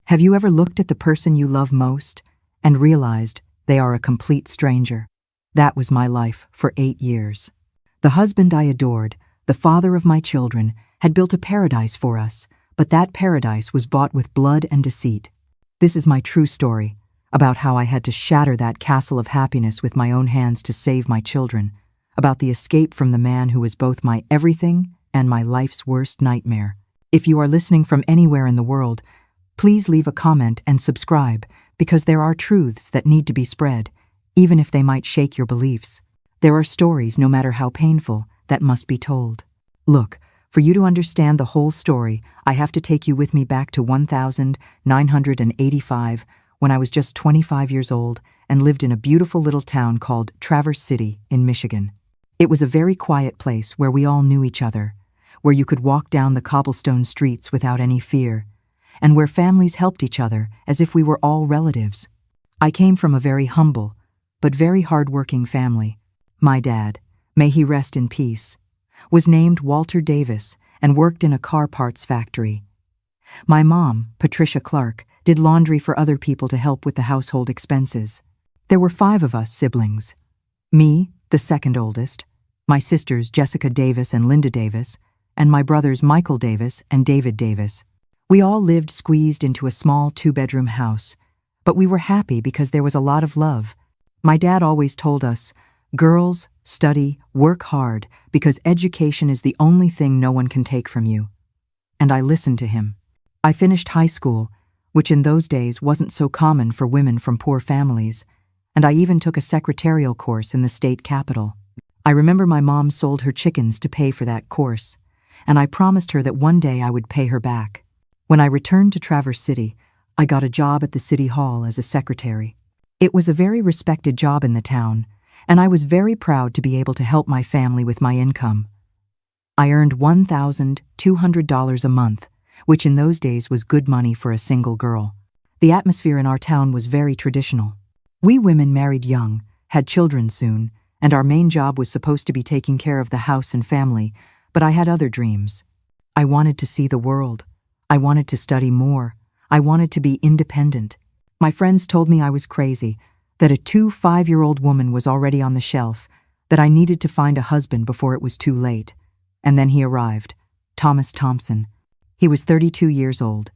Have you ever looked at the person you love most and realized they are a complete stranger? That was my life for 8 years. The husband I adored, the father of my children, had built a paradise for us, but that paradise was bought with blood and deceit. This is my true story, about how I had to shatter that castle of happiness with my own hands to save my children, about the escape from the man who was both my everything and my life's worst nightmare. If you are listening from anywhere in the world, please leave a comment and subscribe, because there are truths that need to be spread, even if they might shake your beliefs. There are stories, no matter how painful, that must be told. Look, for you to understand the whole story, I have to take you with me back to 1985, when I was just 25 years old and lived in a beautiful little town called Traverse City in Michigan. It was a very quiet place where we all knew each other, where you could walk down the cobblestone streets without any fear, and where families helped each other as if we were all relatives. I came from a very humble, but very hard-working family. My dad, may he rest in peace, was named Walter Davis and worked in a car parts factory. My mom, Patricia Clark, did laundry for other people to help with the household expenses. There were 5 of us siblings. Me, the second oldest, my sisters Jessica Davis and Linda Davis, and my brothers Michael Davis and David Davis. We all lived squeezed into a small 2-bedroom house, but we were happy because there was a lot of love. My dad always told us, "Girls, study, work hard, because education is the only thing no one can take from you." And I listened to him. I finished high school, which in those days wasn't so common for women from poor families, and I even took a secretarial course in the state capitol. I remember my mom sold her chickens to pay for that course, and I promised her that one day I would pay her back. When I returned to Traverse City, I got a job at the city hall as a secretary. It was a very respected job in the town, and I was very proud to be able to help my family with my income. I earned $1,200 a month, which in those days was good money for a single girl. The atmosphere in our town was very traditional. We women married young, had children soon, and our main job was supposed to be taking care of the house and family, but I had other dreams. I wanted to see the world. I wanted to study more. I wanted to be independent. My friends told me I was crazy, that a 5-year-old woman was already on the shelf, that I needed to find a husband before it was too late. And then he arrived, Thomas Thompson. He was 32 years old.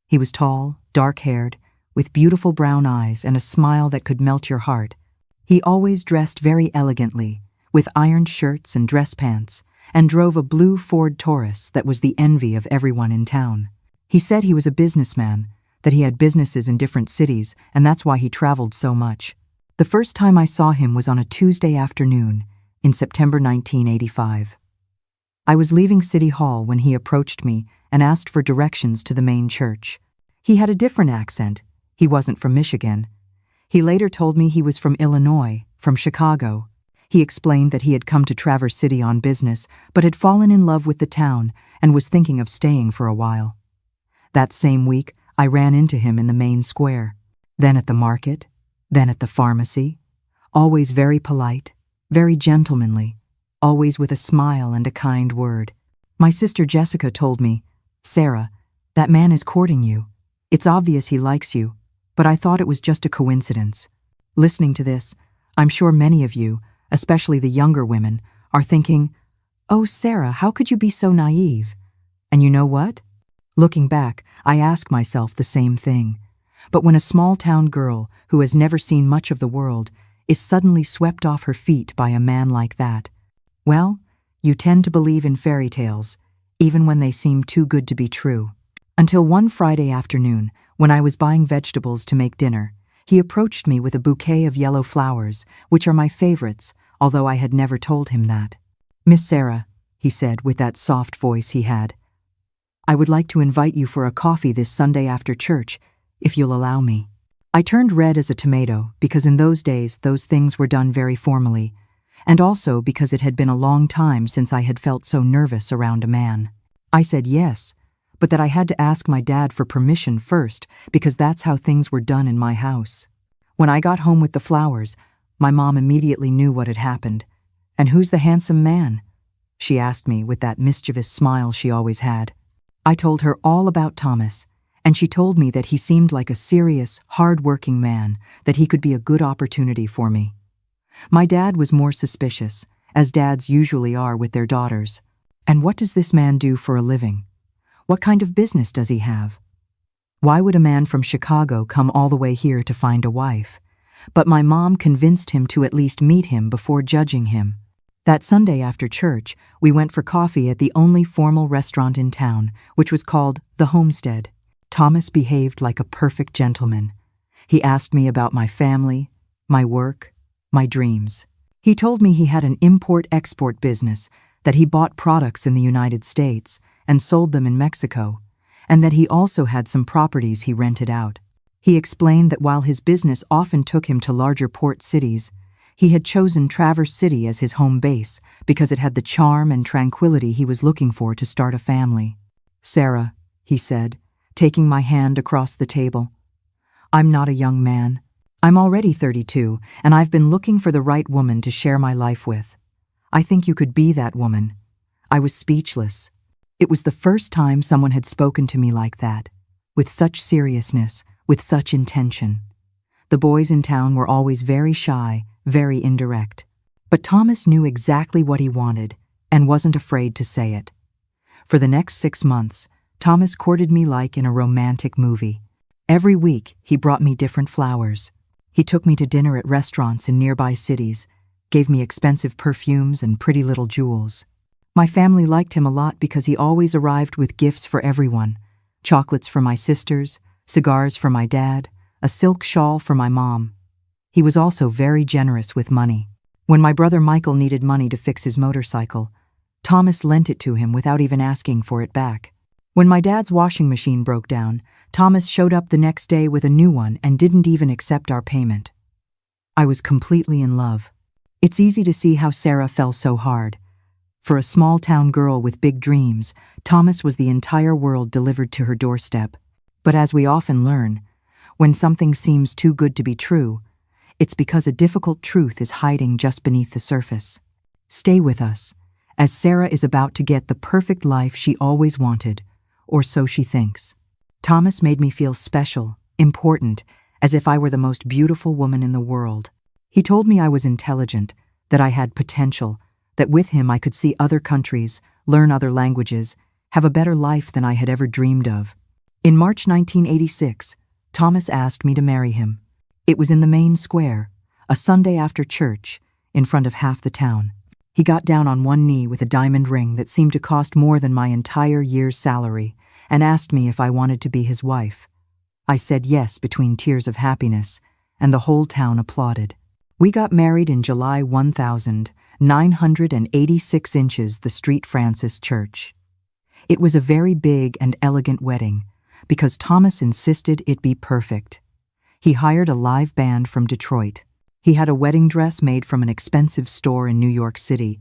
He was tall, dark-haired, with beautiful brown eyes and a smile that could melt your heart. He always dressed very elegantly, with ironed shirts and dress pants, and drove a blue Ford Taurus that was the envy of everyone in town. He said he was a businessman, that he had businesses in different cities, and that's why he traveled so much. The first time I saw him was on a Tuesday afternoon in September 1985. I was leaving City Hall when he approached me and asked for directions to the main church. He had a different accent. He wasn't from Michigan. He later told me he was from Illinois, from Chicago. He explained that he had come to Traverse City on business, but had fallen in love with the town and was thinking of staying for a while. That same week, I ran into him in the main square, then at the market, then at the pharmacy, always very polite, very gentlemanly, always with a smile and a kind word. My sister Jessica told me, "Sarah, that man is courting you. It's obvious he likes you, but I thought it was just a coincidence." Listening to this, I'm sure many of you, especially the younger women, are thinking, "Oh, Sarah, how could you be so naive?" And you know what? Looking back, I ask myself the same thing. But when a small-town girl who has never seen much of the world is suddenly swept off her feet by a man like that, well, you tend to believe in fairy tales, even when they seem too good to be true. Until one Friday afternoon, when I was buying vegetables to make dinner, he approached me with a bouquet of yellow flowers, which are my favorites, although I had never told him that. "Miss Sarah," he said with that soft voice he had, "I would like to invite you for a coffee this Sunday after church, if you'll allow me." I turned red as a tomato because in those days those things were done very formally, and also because it had been a long time since I had felt so nervous around a man. I said yes, but that I had to ask my dad for permission first because that's how things were done in my house. When I got home with the flowers, my mom immediately knew what had happened. "And who's the handsome man?" she asked me with that mischievous smile she always had. I told her all about Thomas, and she told me that he seemed like a serious, hard-working man, that he could be a good opportunity for me. My dad was more suspicious, as dads usually are with their daughters. And what does this man do for a living? What kind of business does he have? Why would a man from Chicago come all the way here to find a wife? But my mom convinced him to at least meet him before judging him. That Sunday after church, we went for coffee at the only formal restaurant in town, which was called The Homestead. Thomas behaved like a perfect gentleman. He asked me about my family, my work, my dreams. He told me he had an import-export business, that he bought products in the United States and sold them in Mexico, and that he also had some properties he rented out. He explained that while his business often took him to larger port cities, he had chosen Traverse City as his home base because it had the charm and tranquility he was looking for to start a family. "Sarah," he said, taking my hand across the table, "I'm not a young man. I'm already 32, and I've been looking for the right woman to share my life with. I think you could be that woman." I was speechless. It was the first time someone had spoken to me like that, with such seriousness, with such intention. The boys in town were always very shy, very indirect. But Thomas knew exactly what he wanted and wasn't afraid to say it. For the next 6 months, Thomas courted me like in a romantic movie. Every week, he brought me different flowers. He took me to dinner at restaurants in nearby cities, gave me expensive perfumes and pretty little jewels. My family liked him a lot because he always arrived with gifts for everyone: chocolates for my sisters, cigars for my dad, a silk shawl for my mom. He was also very generous with money. When my brother Michael needed money to fix his motorcycle, Thomas lent it to him without even asking for it back. When my dad's washing machine broke down, Thomas showed up the next day with a new one and didn't even accept our payment. I was completely in love. It's easy to see how Sarah fell so hard. For a small-town girl with big dreams, Thomas was the entire world delivered to her doorstep. But as we often learn, when something seems too good to be true, it's because a difficult truth is hiding just beneath the surface. Stay with us, as Sarah is about to get the perfect life she always wanted, or so she thinks. Thomas made me feel special, important, as if I were the most beautiful woman in the world. He told me I was intelligent, that I had potential, that with him I could see other countries, learn other languages, have a better life than I had ever dreamed of. In March 1986, Thomas asked me to marry him. It was in the main square, a Sunday after church, in front of half the town. He got down on one knee with a diamond ring that seemed to cost more than my entire year's salary, and asked me if I wanted to be his wife. I said yes between tears of happiness, and the whole town applauded. We got married in July 1986 inches the Street Francis Church. It was a very big and elegant wedding, because Thomas insisted it be perfect. He hired a live band from Detroit. He had a wedding dress made from an expensive store in New York City,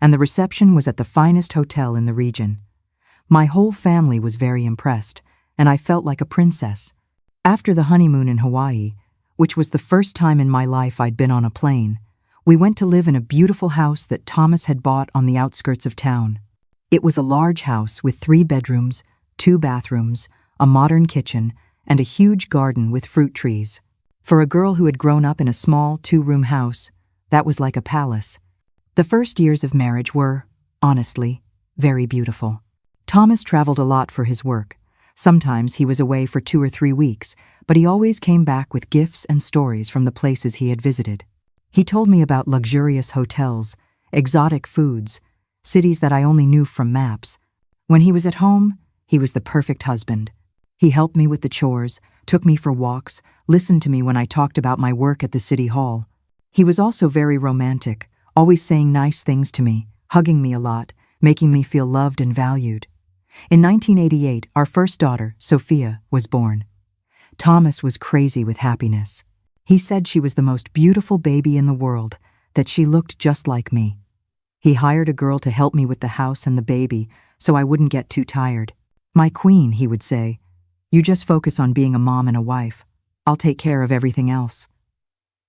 and the reception was at the finest hotel in the region. My whole family was very impressed, and I felt like a princess. After the honeymoon in Hawaii, which was the first time in my life I'd been on a plane, we went to live in a beautiful house that Thomas had bought on the outskirts of town. It was a large house with 3 bedrooms, 2 bathrooms, a modern kitchen, and a huge garden with fruit trees. For a girl who had grown up in a small 2-room house, that was like a palace. The first years of marriage were, honestly, very beautiful. Thomas traveled a lot for his work. Sometimes he was away for 2 or 3 weeks, but he always came back with gifts and stories from the places he had visited. He told me about luxurious hotels, exotic foods, cities that I only knew from maps. When he was at home, he was the perfect husband. He helped me with the chores, took me for walks, listened to me when I talked about my work at the city hall. He was also very romantic, always saying nice things to me, hugging me a lot, making me feel loved and valued. In 1988, our first daughter, Sophia, was born. Thomas was crazy with happiness. He said she was the most beautiful baby in the world, that she looked just like me. He hired a girl to help me with the house and the baby so I wouldn't get too tired. "My queen," he would say, "you just focus on being a mom and a wife. I'll take care of everything else."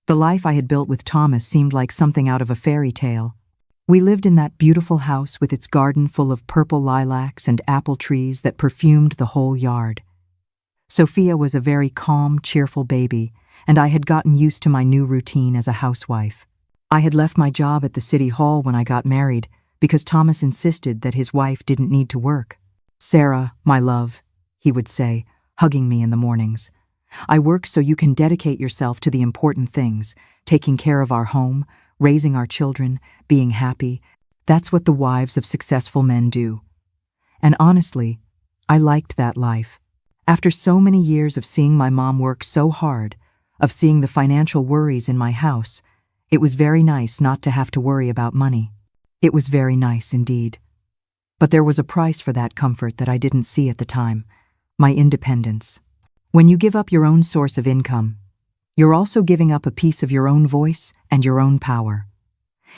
The life I had built with Thomas seemed like something out of a fairy tale. We lived in that beautiful house with its garden full of purple lilacs and apple trees that perfumed the whole yard. Sophia was a very calm, cheerful baby, and I had gotten used to my new routine as a housewife. I had left my job at the city hall when I got married because Thomas insisted that his wife didn't need to work. "Sarah, my love," he would say, hugging me in the mornings, "I work so you can dedicate yourself to the important things, taking care of our home, raising our children, being happy. That's what the wives of successful men do." And honestly, I liked that life. After so many years of seeing my mom work so hard, of seeing the financial worries in my house, it was very nice not to have to worry about money. It was very nice indeed. But there was a price for that comfort that I didn't see at the time: my independence. When you give up your own source of income, you're also giving up a piece of your own voice and your own power.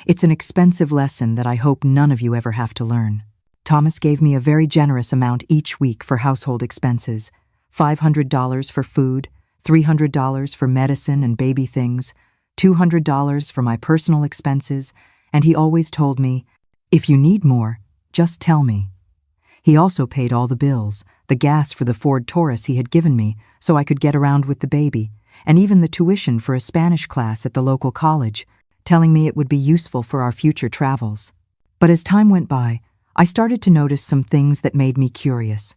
It's an expensive lesson that I hope none of you ever have to learn. Thomas gave me a very generous amount each week for household expenses: $500 for food, $300 for medicine and baby things, $200 for my personal expenses, and he always told me, "If you need more, just tell me." He also paid all the bills, the gas for the Ford Taurus he had given me so I could get around with the baby, and even the tuition for a Spanish class at the local college, telling me it would be useful for our future travels. But as time went by, I started to notice some things that made me curious.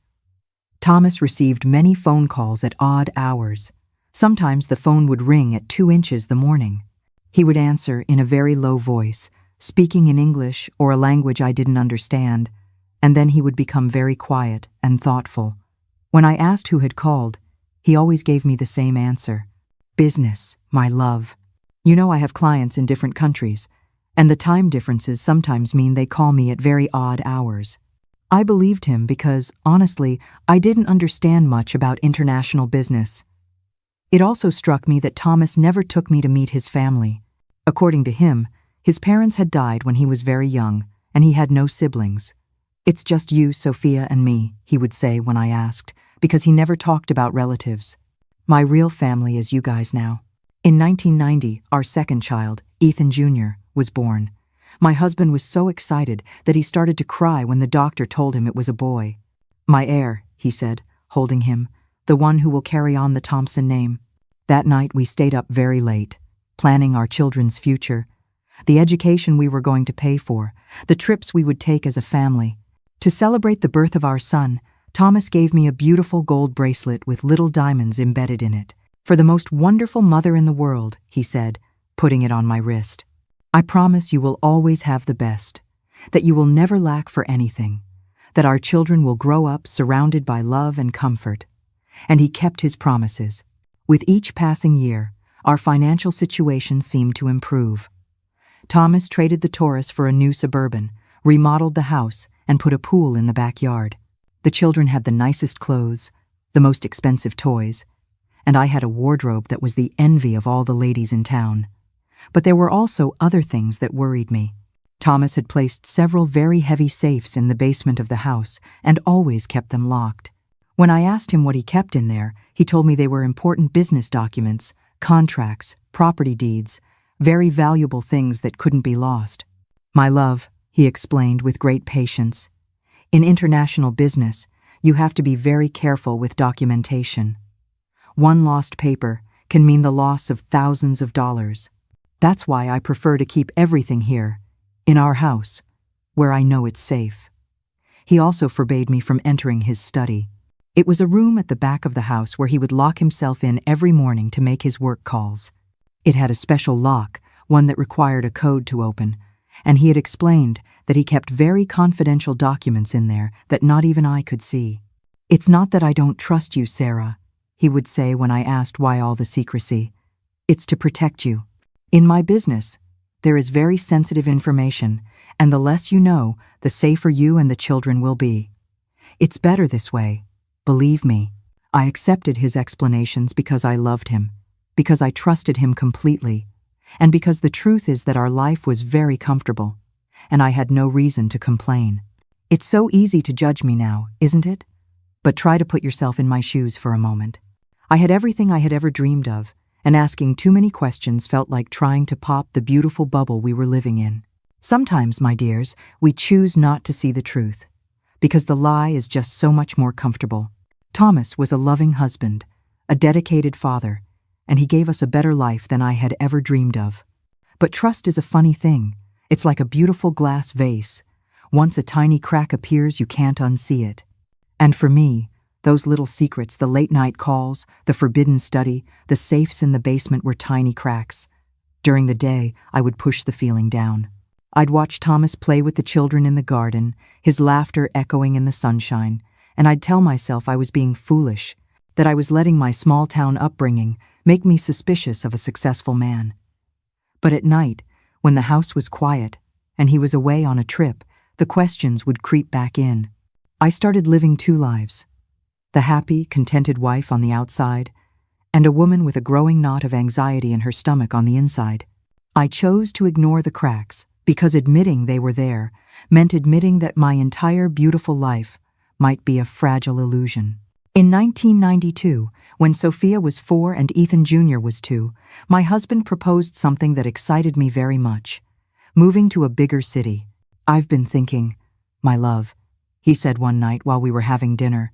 Thomas received many phone calls at odd hours. Sometimes the phone would ring at 2 inches the morning. He would answer in a very low voice, speaking in English or a language I didn't understand, and then he would become very quiet and thoughtful. When I asked who had called, he always gave me the same answer: "Business, my love. You know, I have clients in different countries, and the time differences sometimes mean they call me at very odd hours." I believed him because, honestly, I didn't understand much about international business. It also struck me that Thomas never took me to meet his family. According to him, his parents had died when he was very young, and he had no siblings. "It's just you, Sophia, and me," he would say when I asked, because he never talked about relatives. "My real family is you guys now." In 1990, our second child, Ethan Jr., was born. My husband was so excited that he started to cry when the doctor told him it was a boy. "My heir," he said, holding him, "the one who will carry on the Thompson name." That night we stayed up very late, planning our children's future, the education we were going to pay for, the trips we would take as a family. To celebrate the birth of our son, Thomas gave me a beautiful gold bracelet with little diamonds embedded in it. "For the most wonderful mother in the world," he said, putting it on my wrist. "I promise you will always have the best, that you will never lack for anything, that our children will grow up surrounded by love and comfort." And he kept his promises. With each passing year, our financial situation seemed to improve. Thomas traded the Taurus for a new Suburban, remodeled the house, and put a pool in the backyard. The children had the nicest clothes, the most expensive toys, and I had a wardrobe that was the envy of all the ladies in town. But there were also other things that worried me. Thomas had placed several very heavy safes in the basement of the house and always kept them locked. When I asked him what he kept in there, he told me they were important business documents, contracts, property deeds, very valuable things that couldn't be lost. "My love," he explained with great patience, "in international business, you have to be very careful with documentation. One lost paper can mean the loss of thousands of dollars. That's why I prefer to keep everything here, in our house, where I know it's safe." He also forbade me from entering his study. It was a room at the back of the house where he would lock himself in every morning to make his work calls. It had a special lock, one that required a code to open, and he had explained that he kept very confidential documents in there that not even I could see. "It's not that I don't trust you, Sarah," he would say when I asked why all the secrecy. "It's to protect you. In my business, there is very sensitive information, and the less you know, the safer you and the children will be. It's better this way. Believe me." I accepted his explanations because I loved him, because I trusted him completely, and because the truth is that our life was very comfortable, and I had no reason to complain. It's so easy to judge me now, isn't it? But try to put yourself in my shoes for a moment. I had everything I had ever dreamed of, and asking too many questions felt like trying to pop the beautiful bubble we were living in. Sometimes, my dears, we choose not to see the truth, because the lie is just so much more comfortable. Thomas was a loving husband, a dedicated father, and he gave us a better life than I had ever dreamed of. But trust is a funny thing. It's like a beautiful glass vase. Once a tiny crack appears, you can't unsee it. And for me, those little secrets, the late-night calls, the forbidden study, the safes in the basement were tiny cracks. During the day, I would push the feeling down. I'd watch Thomas play with the children in the garden, his laughter echoing in the sunshine, and I'd tell myself I was being foolish, that I was letting my small-town upbringing make me suspicious of a successful man. But at night, when the house was quiet and he was away on a trip, the questions would creep back in. I started living two lives: the happy, contented wife on the outside, and a woman with a growing knot of anxiety in her stomach on the inside. I chose to ignore the cracks, because admitting they were there meant admitting that my entire beautiful life might be a fragile illusion. In 1992, when Sophia was 4 and Ethan Jr. was 2, my husband proposed something that excited me very much: moving to a bigger city. "I've been thinking, my love," he said one night while we were having dinner,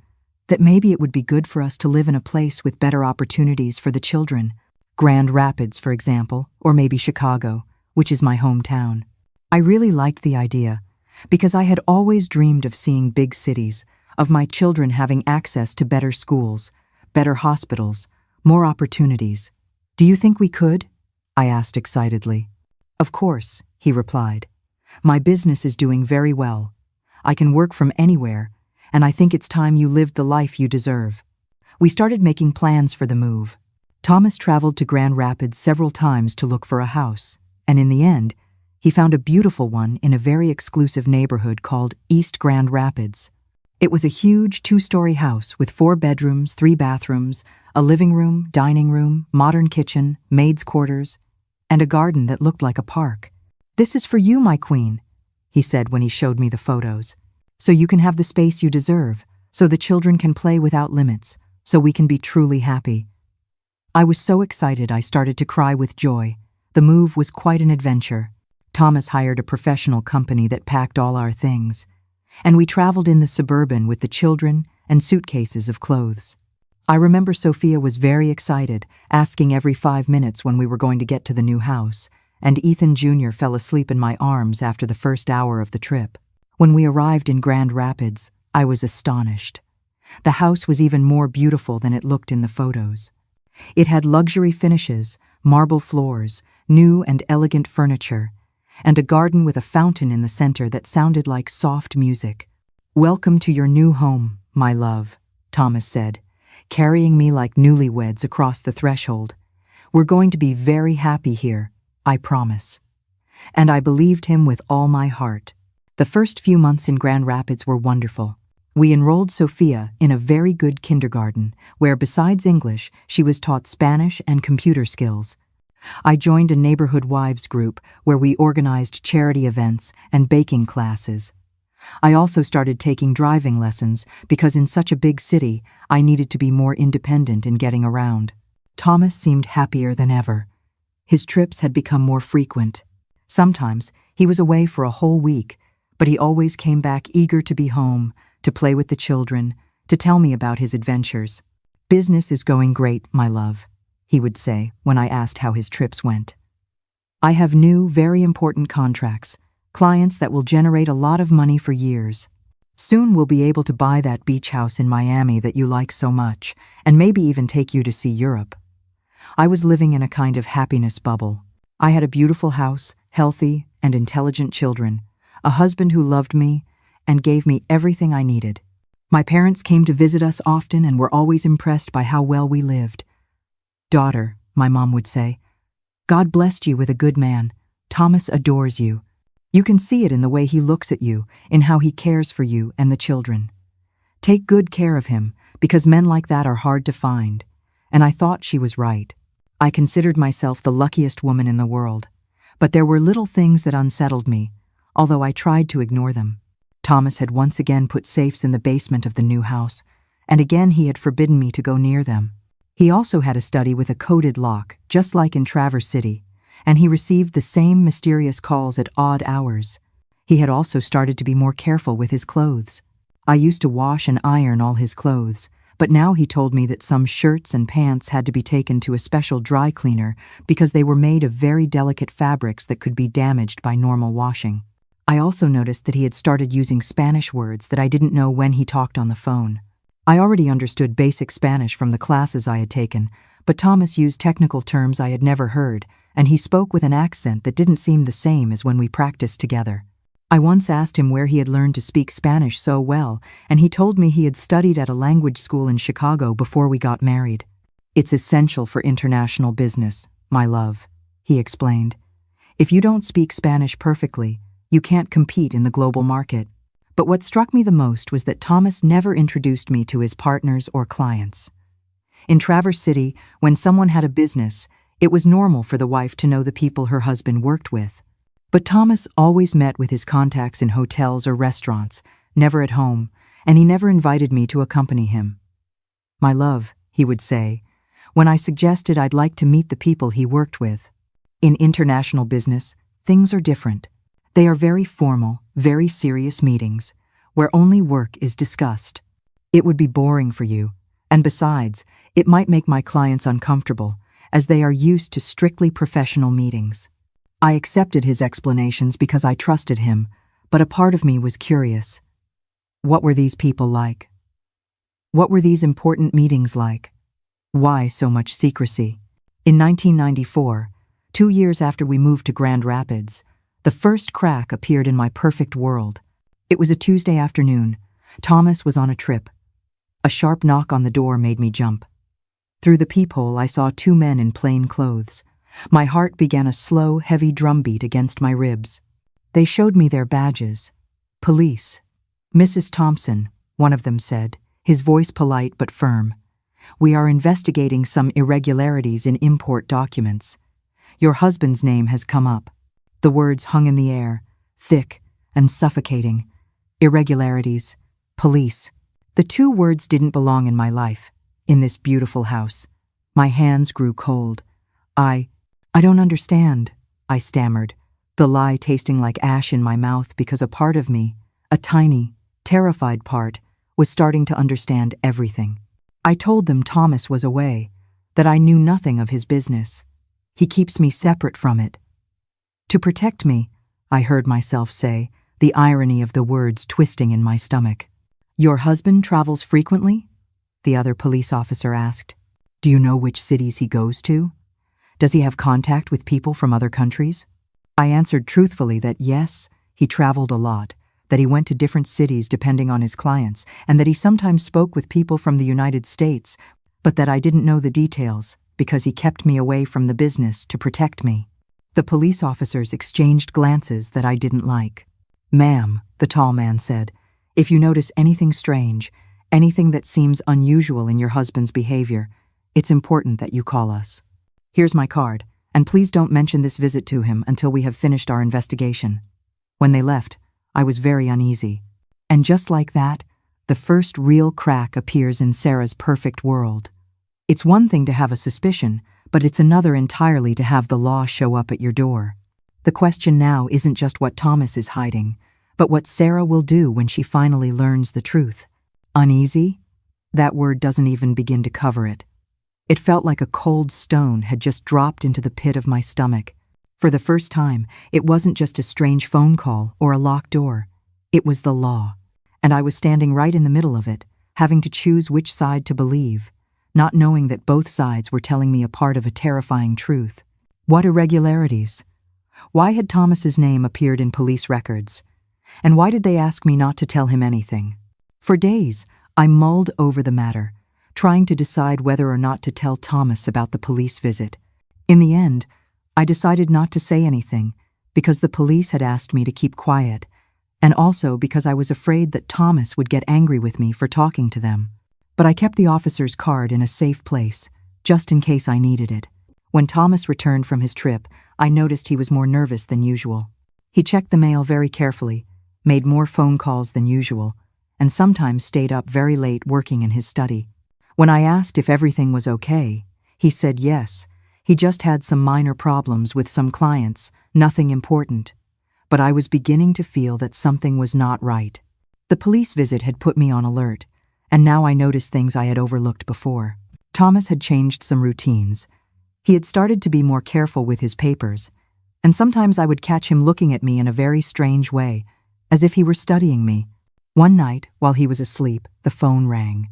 "that maybe it would be good for us to live in a place with better opportunities for the children. Grand Rapids, for example, or maybe Chicago, which is my hometown." I really liked the idea, because I had always dreamed of seeing big cities, of my children having access to better schools, better hospitals, more opportunities. "Do you think we could?" I asked excitedly. "Of course," he replied. "My business is doing very well. I can work from anywhere, and I think it's time you lived the life you deserve." We started making plans for the move. Thomas traveled to Grand Rapids several times to look for a house, and in the end, he found a beautiful one in a very exclusive neighborhood called East Grand Rapids. It was a huge 2-story house with 4 bedrooms, 3 bathrooms, a living room, dining room, modern kitchen, maid's quarters, and a garden that looked like a park. "This is for you, my queen," he said when he showed me the photos. "So you can have the space you deserve, so the children can play without limits, so we can be truly happy." I was so excited I started to cry with joy. The move was quite an adventure. Thomas hired a professional company that packed all our things, and we traveled in the Suburban with the children and suitcases of clothes. I remember Sophia was very excited, asking every 5 minutes when we were going to get to the new house, and Ethan Jr. fell asleep in my arms after the first hour of the trip. When we arrived in Grand Rapids, I was astonished. The house was even more beautiful than it looked in the photos. It had luxury finishes, marble floors, new and elegant furniture, and a garden with a fountain in the center that sounded like soft music. "Welcome to your new home, my love," Thomas said, carrying me like newlyweds across the threshold. "We're going to be very happy here, I promise." And I believed him with all my heart. The first few months in Grand Rapids were wonderful. We enrolled Sophia in a very good kindergarten, where besides English, she was taught Spanish and computer skills. I joined a neighborhood wives group where we organized charity events and baking classes. I also started taking driving lessons because in such a big city, I needed to be more independent in getting around. Thomas seemed happier than ever. His trips had become more frequent. Sometimes he was away for a whole week, but he always came back eager to be home, to play with the children, to tell me about his adventures. "Business is going great, my love," he would say when I asked how his trips went. "I have new, very important contracts, clients that will generate a lot of money for years. Soon we'll be able to buy that beach house in Miami that you like so much, and maybe even take you to see Europe." I was living in a kind of happiness bubble. I had a beautiful house, healthy and intelligent children, a husband who loved me and gave me everything I needed. My parents came to visit us often and were always impressed by how well we lived. "Daughter," my mom would say, "God blessed you with a good man. Thomas adores you. You can see it in the way he looks at you, in how he cares for you and the children. Take good care of him, because men like that are hard to find." And I thought she was right. I considered myself the luckiest woman in the world. But there were little things that unsettled me, although I tried to ignore them. Thomas had once again put safes in the basement of the new house, and again he had forbidden me to go near them. He also had a study with a coded lock, just like in Traverse City, and he received the same mysterious calls at odd hours. He had also started to be more careful with his clothes. I used to wash and iron all his clothes, but now he told me that some shirts and pants had to be taken to a special dry cleaner because they were made of very delicate fabrics that could be damaged by normal washing. I also noticed that he had started using Spanish words that I didn't know when he talked on the phone. I already understood basic Spanish from the classes I had taken, but Thomas used technical terms I had never heard, and he spoke with an accent that didn't seem the same as when we practiced together. I once asked him where he had learned to speak Spanish so well, and he told me he had studied at a language school in Chicago before we got married. "It's essential for international business, my love," he explained. "If you don't speak Spanish perfectly, you can't compete in the global market." But what struck me the most was that Thomas never introduced me to his partners or clients. In Traverse City, when someone had a business, it was normal for the wife to know the people her husband worked with. But Thomas always met with his contacts in hotels or restaurants, never at home, and he never invited me to accompany him. "My love," he would say, when I suggested I'd like to meet the people he worked with. In international business, things are different. They are very formal, very serious meetings, where only work is discussed. It would be boring for you, and besides, it might make my clients uncomfortable, as they are used to strictly professional meetings. I accepted his explanations because I trusted him, but a part of me was curious. What were these people like? What were these important meetings like? Why so much secrecy? In 1994, 2 years after we moved to Grand Rapids, the first crack appeared in my perfect world. It was a Tuesday afternoon. Thomas was on a trip. A sharp knock on the door made me jump. Through the peephole, I saw 2 men in plain clothes. My heart began a slow, heavy drumbeat against my ribs. They showed me their badges. "Police." "Mrs. Thompson," one of them said, his voice polite but firm. "We are investigating some irregularities in import documents. Your husband's name has come up." The words hung in the air, thick and suffocating. Irregularities. Police. The 2 words didn't belong in my life, in this beautiful house. My hands grew cold. I don't understand," I stammered, the lie tasting like ash in my mouth because a part of me, a tiny, terrified part, was starting to understand everything. I told them Thomas was away, that I knew nothing of his business. "He keeps me separate from it." "To protect me," I heard myself say, the irony of the words twisting in my stomach. "Your husband travels frequently?" the other police officer asked. "Do you know which cities he goes to? Does he have contact with people from other countries?" I answered truthfully that yes, he traveled a lot, that he went to different cities depending on his clients, and that he sometimes spoke with people from the United States, but that I didn't know the details because he kept me away from the business to protect me. The police officers exchanged glances that I didn't like. "Ma'am," the tall man said, "if you notice anything strange, anything that seems unusual in your husband's behavior, it's important that you call us. Here's my card, and please don't mention this visit to him until we have finished our investigation." When they left, I was very uneasy. And just like that, the first real crack appears in Sarah's perfect world. It's one thing to have a suspicion, but it's another entirely to have the law show up at your door. The question now isn't just what Thomas is hiding, but what Sarah will do when she finally learns the truth. Uneasy? That word doesn't even begin to cover it. It felt like a cold stone had just dropped into the pit of my stomach. For the first time, it wasn't just a strange phone call or a locked door. It was the law, and I was standing right in the middle of it, having to choose which side to believe, not knowing that both sides were telling me a part of a terrifying truth. What irregularities? Why had Thomas's name appeared in police records? And why did they ask me not to tell him anything? For days, I mulled over the matter, trying to decide whether or not to tell Thomas about the police visit. In the end, I decided not to say anything because the police had asked me to keep quiet, and also because I was afraid that Thomas would get angry with me for talking to them. But I kept the officer's card in a safe place, just in case I needed it. When Thomas returned from his trip, I noticed he was more nervous than usual. He checked the mail very carefully, made more phone calls than usual, and sometimes stayed up very late working in his study. When I asked if everything was okay, he said yes. He just had some minor problems with some clients, nothing important. But I was beginning to feel that something was not right. The police visit had put me on alert, and now I noticed things I had overlooked before. Thomas had changed some routines. He had started to be more careful with his papers, and sometimes I would catch him looking at me in a very strange way, as if he were studying me. One night, while he was asleep, the phone rang.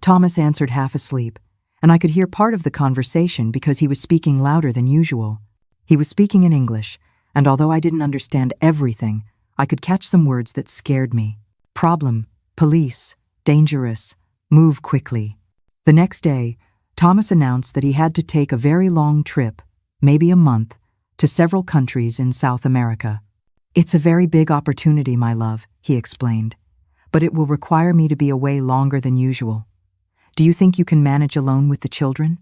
Thomas answered half asleep, and I could hear part of the conversation because he was speaking louder than usual. He was speaking in English, and although I didn't understand everything, I could catch some words that scared me. Problem, police, dangerous, move quickly. The next day, Thomas announced that he had to take a very long trip, maybe a month, to several countries in South America. It's a very big opportunity, my love, he explained, but it will require me to be away longer than usual. Do you think you can manage alone with the children?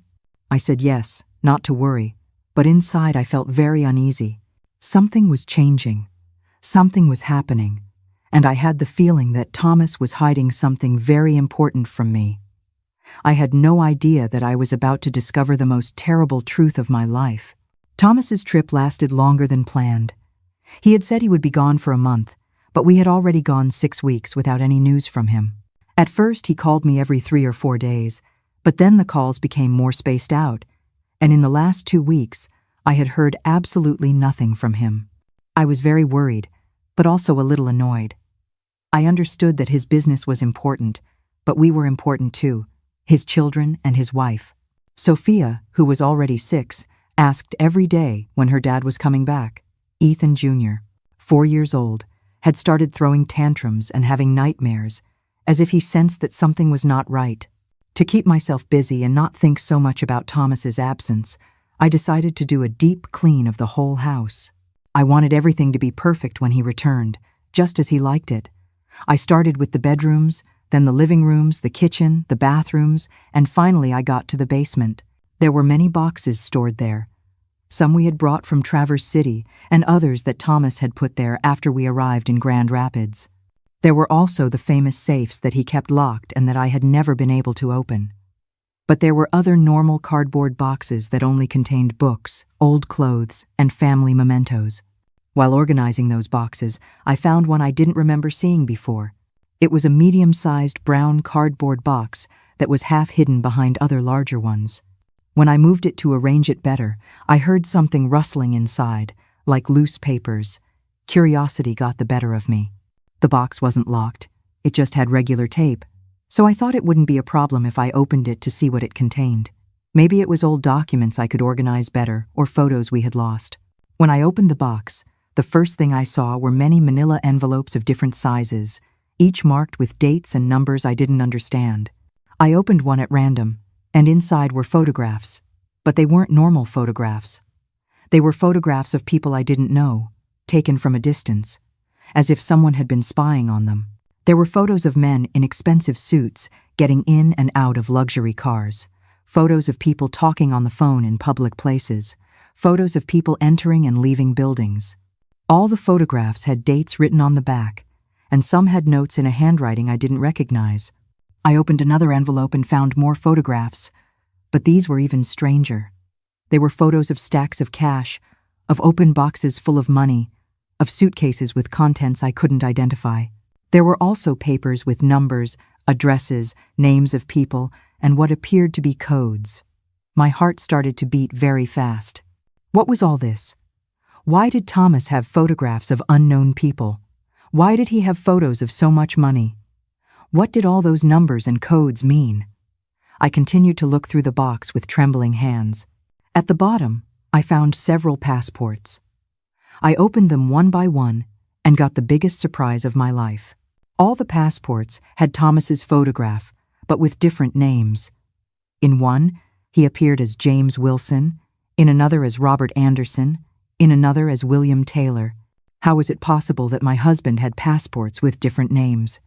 I said yes, not to worry, but inside I felt very uneasy. Something was changing. Something was happening, and I had the feeling that Thomas was hiding something very important from me. I had no idea that I was about to discover the most terrible truth of my life. Thomas's trip lasted longer than planned. He had said he would be gone for a month, but we had already gone 6 weeks without any news from him. At first, he called me every 3 or 4 days, but then the calls became more spaced out, and in the last 2 weeks, I had heard absolutely nothing from him. I was very worried, but also a little annoyed. I understood that his business was important, but we were important too, his children and his wife. Sophia, who was already 6, asked every day when her dad was coming back. Ethan Jr., 4 years old, had started throwing tantrums and having nightmares, as if he sensed that something was not right. To keep myself busy and not think so much about Thomas's absence, I decided to do a deep clean of the whole house. I wanted everything to be perfect when he returned, just as he liked it. I started with the bedrooms, then the living rooms, the kitchen, the bathrooms, and finally I got to the basement. There were many boxes stored there. Some we had brought from Traverse City, and others that Thomas had put there after we arrived in Grand Rapids. There were also the famous safes that he kept locked and that I had never been able to open. But there were other normal cardboard boxes that only contained books, old clothes, and family mementos. While organizing those boxes, I found one I didn't remember seeing before. It was a medium-sized brown cardboard box that was half hidden behind other larger ones. When I moved it to arrange it better, I heard something rustling inside, like loose papers. Curiosity got the better of me. The box wasn't locked. It just had regular tape, so I thought it wouldn't be a problem if I opened it to see what it contained. Maybe it was old documents I could organize better or photos we had lost. When I opened the box, the first thing I saw were many manila envelopes of different sizes, each marked with dates and numbers I didn't understand. I opened one at random, and inside were photographs, but they weren't normal photographs. They were photographs of people I didn't know, taken from a distance, as if someone had been spying on them. There were photos of men in expensive suits getting in and out of luxury cars, photos of people talking on the phone in public places, photos of people entering and leaving buildings. All the photographs had dates written on the back, and some had notes in a handwriting I didn't recognize. I opened another envelope and found more photographs, but these were even stranger. They were photos of stacks of cash, of open boxes full of money, of suitcases with contents I couldn't identify. There were also papers with numbers, addresses, names of people, and what appeared to be codes. My heart started to beat very fast. What was all this? Why did Thomas have photographs of unknown people? Why did he have photos of so much money? What did all those numbers and codes mean? I continued to look through the box with trembling hands. At the bottom, I found several passports. I opened them one by one and got the biggest surprise of my life. All the passports had Thomas's photograph, but with different names. In one, he appeared as James Wilson, in another as Robert Anderson, in another as William Taylor. How was it possible that my husband had passports with different names?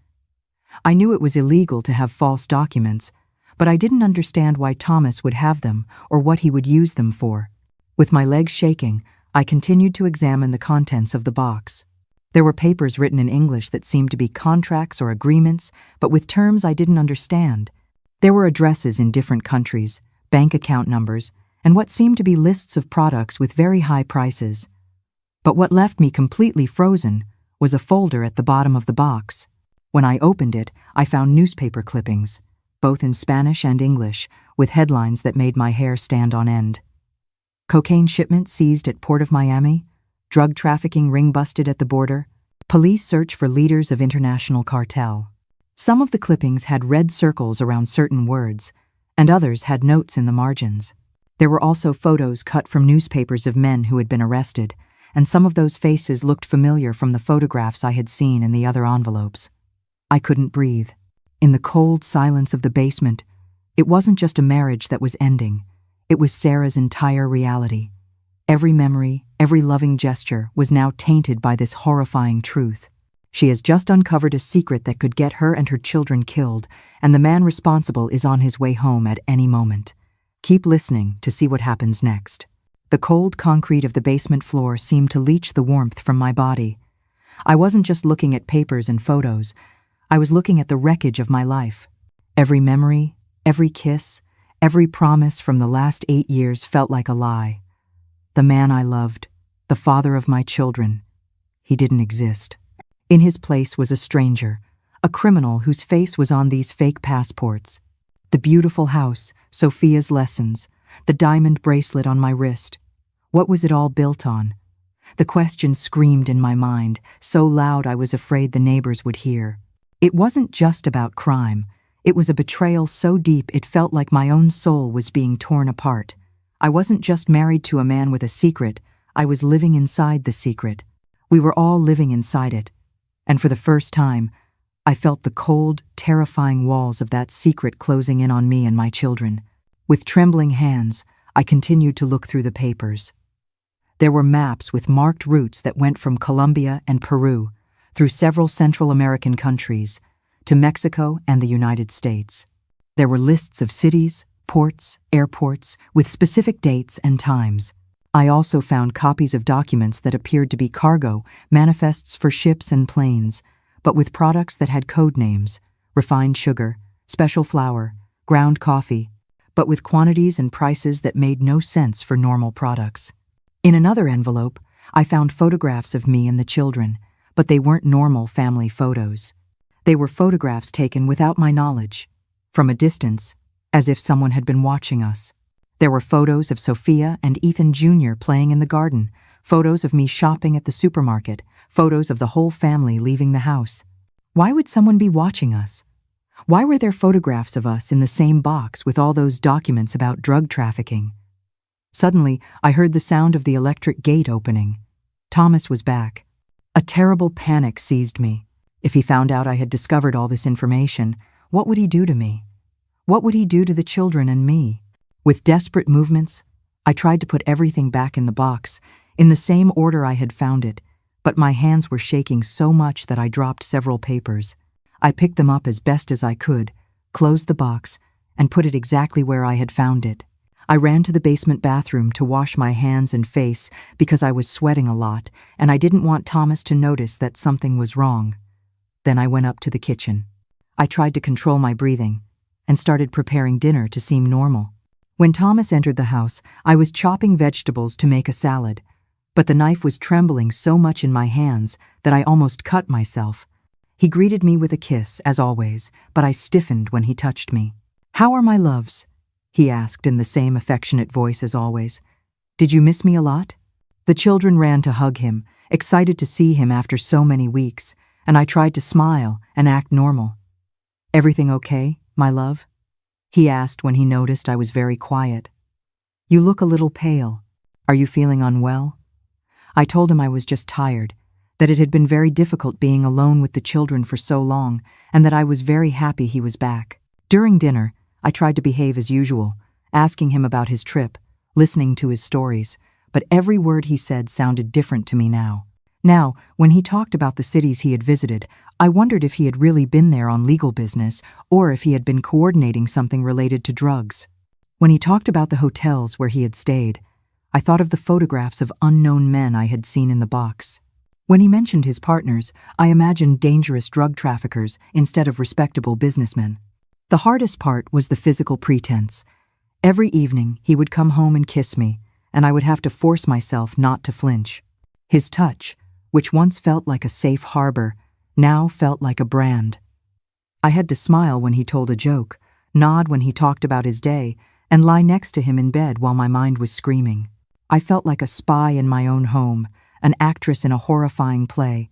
I knew it was illegal to have false documents, but I didn't understand why Thomas would have them or what he would use them for. With my legs shaking, I continued to examine the contents of the box. There were papers written in English that seemed to be contracts or agreements, but with terms I didn't understand. There were addresses in different countries, bank account numbers, and what seemed to be lists of products with very high prices. But what left me completely frozen was a folder at the bottom of the box. When I opened it, I found newspaper clippings, both in Spanish and English, with headlines that made my hair stand on end. Cocaine shipment seized at Port of Miami, drug trafficking ring busted at the border, police search for leaders of international cartel. Some of the clippings had red circles around certain words, and others had notes in the margins. There were also photos cut from newspapers of men who had been arrested, and some of those faces looked familiar from the photographs I had seen in the other envelopes. I couldn't breathe. In the cold silence of the basement, it wasn't just a marriage that was ending. It was Sarah's entire reality. Every memory, every loving gesture was now tainted by this horrifying truth. She has just uncovered a secret that could get her and her children killed, and the man responsible is on his way home at any moment. Keep listening to see what happens next. The cold concrete of the basement floor seemed to leach the warmth from my body. I wasn't just looking at papers and photos. I was looking at the wreckage of my life. Every memory, every kiss, every promise from the last 8 years felt like a lie. The man I loved, the father of my children, he didn't exist. In his place was a stranger, a criminal whose face was on these fake passports. The beautiful house, Sophia's lessons, the diamond bracelet on my wrist. What was it all built on? The question screamed in my mind, so loud I was afraid the neighbors would hear. It wasn't just about crime. It was a betrayal so deep it felt like my own soul was being torn apart. I wasn't just married to a man with a secret, I was living inside the secret. We were all living inside it. And for the first time, I felt the cold, terrifying walls of that secret closing in on me and my children. With trembling hands, I continued to look through the papers. There were maps with marked routes that went from Colombia and Peru, through several Central American countries, to Mexico and the United States. There were lists of cities, ports, airports, with specific dates and times. I also found copies of documents that appeared to be cargo, manifests for ships and planes, but with products that had code names: refined sugar, special flour, ground coffee, but with quantities and prices that made no sense for normal products. In another envelope, I found photographs of me and the children, but they weren't normal family photos. They were photographs taken without my knowledge, from a distance, as if someone had been watching us. There were photos of Sophia and Ethan Jr. playing in the garden, photos of me shopping at the supermarket, photos of the whole family leaving the house. Why would someone be watching us? Why were there photographs of us in the same box with all those documents about drug trafficking? Suddenly, I heard the sound of the electric gate opening. Thomas was back. A terrible panic seized me. If he found out I had discovered all this information, what would he do to me? What would he do to the children and me? With desperate movements, I tried to put everything back in the box, in the same order I had found it, but my hands were shaking so much that I dropped several papers. I picked them up as best as I could, closed the box, and put it exactly where I had found it. I ran to the basement bathroom to wash my hands and face because I was sweating a lot, and I didn't want Thomas to notice that something was wrong. Then I went up to the kitchen. I tried to control my breathing and started preparing dinner to seem normal. When Thomas entered the house, I was chopping vegetables to make a salad, but the knife was trembling so much in my hands that I almost cut myself. He greeted me with a kiss, as always, but I stiffened when he touched me. "How are my loves?" he asked in the same affectionate voice as always. "Did you miss me a lot?" The children ran to hug him, excited to see him after so many weeks, and I tried to smile and act normal. "Everything okay, my love?" he asked when he noticed I was very quiet. "You look a little pale. Are you feeling unwell?" I told him I was just tired, that it had been very difficult being alone with the children for so long, and that I was very happy he was back. During dinner, I tried to behave as usual, asking him about his trip, listening to his stories, but every word he said sounded different to me now. Now, when he talked about the cities he had visited, I wondered if he had really been there on legal business or if he had been coordinating something related to drugs. When he talked about the hotels where he had stayed, I thought of the photographs of unknown men I had seen in the box. When he mentioned his partners, I imagined dangerous drug traffickers instead of respectable businessmen. The hardest part was the physical pretense. Every evening, he would come home and kiss me, and I would have to force myself not to flinch. His touch, which once felt like a safe harbor, now felt like a brand. I had to smile when he told a joke, nod when he talked about his day, and lie next to him in bed while my mind was screaming. I felt like a spy in my own home, an actress in a horrifying play.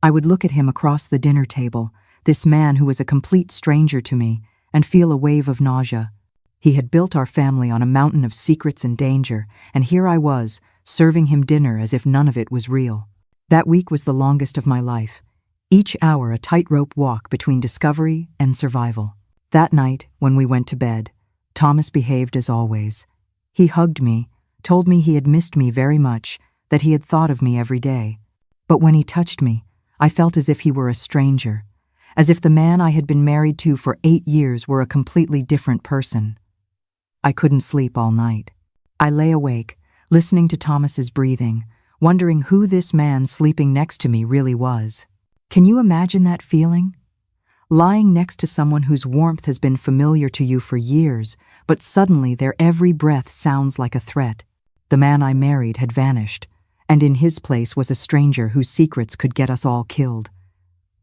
I would look at him across the dinner table, this man who was a complete stranger to me, and feel a wave of nausea. He had built our family on a mountain of secrets and danger, and here I was, serving him dinner as if none of it was real. That week was the longest of my life. Each hour a tightrope walk between discovery and survival. That night, when we went to bed, Thomas behaved as always. He hugged me, told me he had missed me very much, that he had thought of me every day. But when he touched me, I felt as if he were a stranger, as if the man I had been married to for 8 years were a completely different person. I couldn't sleep all night. I lay awake, listening to Thomas's breathing, wondering who this man sleeping next to me really was. Can you imagine that feeling? Lying next to someone whose warmth has been familiar to you for years, but suddenly their every breath sounds like a threat. The man I married had vanished, and in his place was a stranger whose secrets could get us all killed.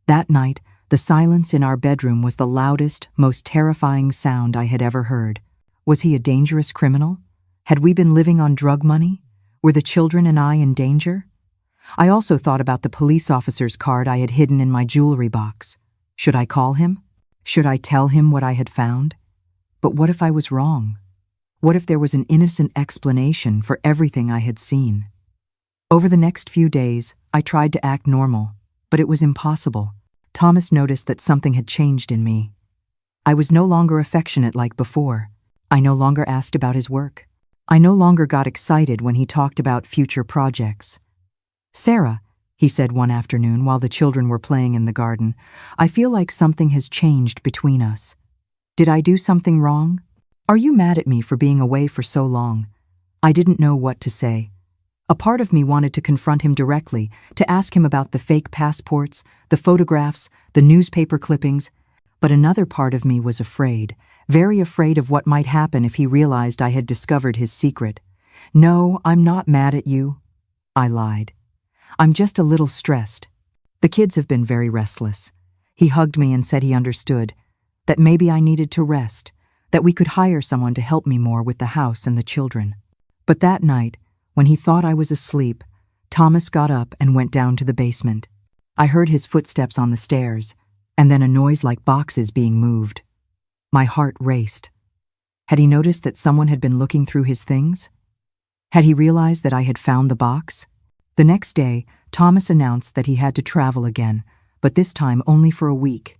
That night, the silence in our bedroom was the loudest, most terrifying sound I had ever heard. Was he a dangerous criminal? Had we been living on drug money? Were the children and I in danger? I also thought about the police officer's card I had hidden in my jewelry box. Should I call him? Should I tell him what I had found? But what if I was wrong? What if there was an innocent explanation for everything I had seen? Over the next few days, I tried to act normal, but it was impossible. Thomas noticed that something had changed in me. I was no longer affectionate like before. I no longer asked about his work. I no longer got excited when he talked about future projects. "Sarah," he said one afternoon while the children were playing in the garden, "I feel like something has changed between us. Did I do something wrong? Are you mad at me for being away for so long?" I didn't know what to say. A part of me wanted to confront him directly, to ask him about the fake passports, the photographs, the newspaper clippings, but another part of me was afraid, very afraid of what might happen if he realized I had discovered his secret. "No, I'm not mad at you," I lied. "I'm just a little stressed. The kids have been very restless." He hugged me and said he understood, that maybe I needed to rest, that we could hire someone to help me more with the house and the children. But that night, when he thought I was asleep, Thomas got up and went down to the basement. I heard his footsteps on the stairs, and then a noise like boxes being moved. My heart raced. Had he noticed that someone had been looking through his things? Had he realized that I had found the box? The next day, Thomas announced that he had to travel again, but this time only for a week.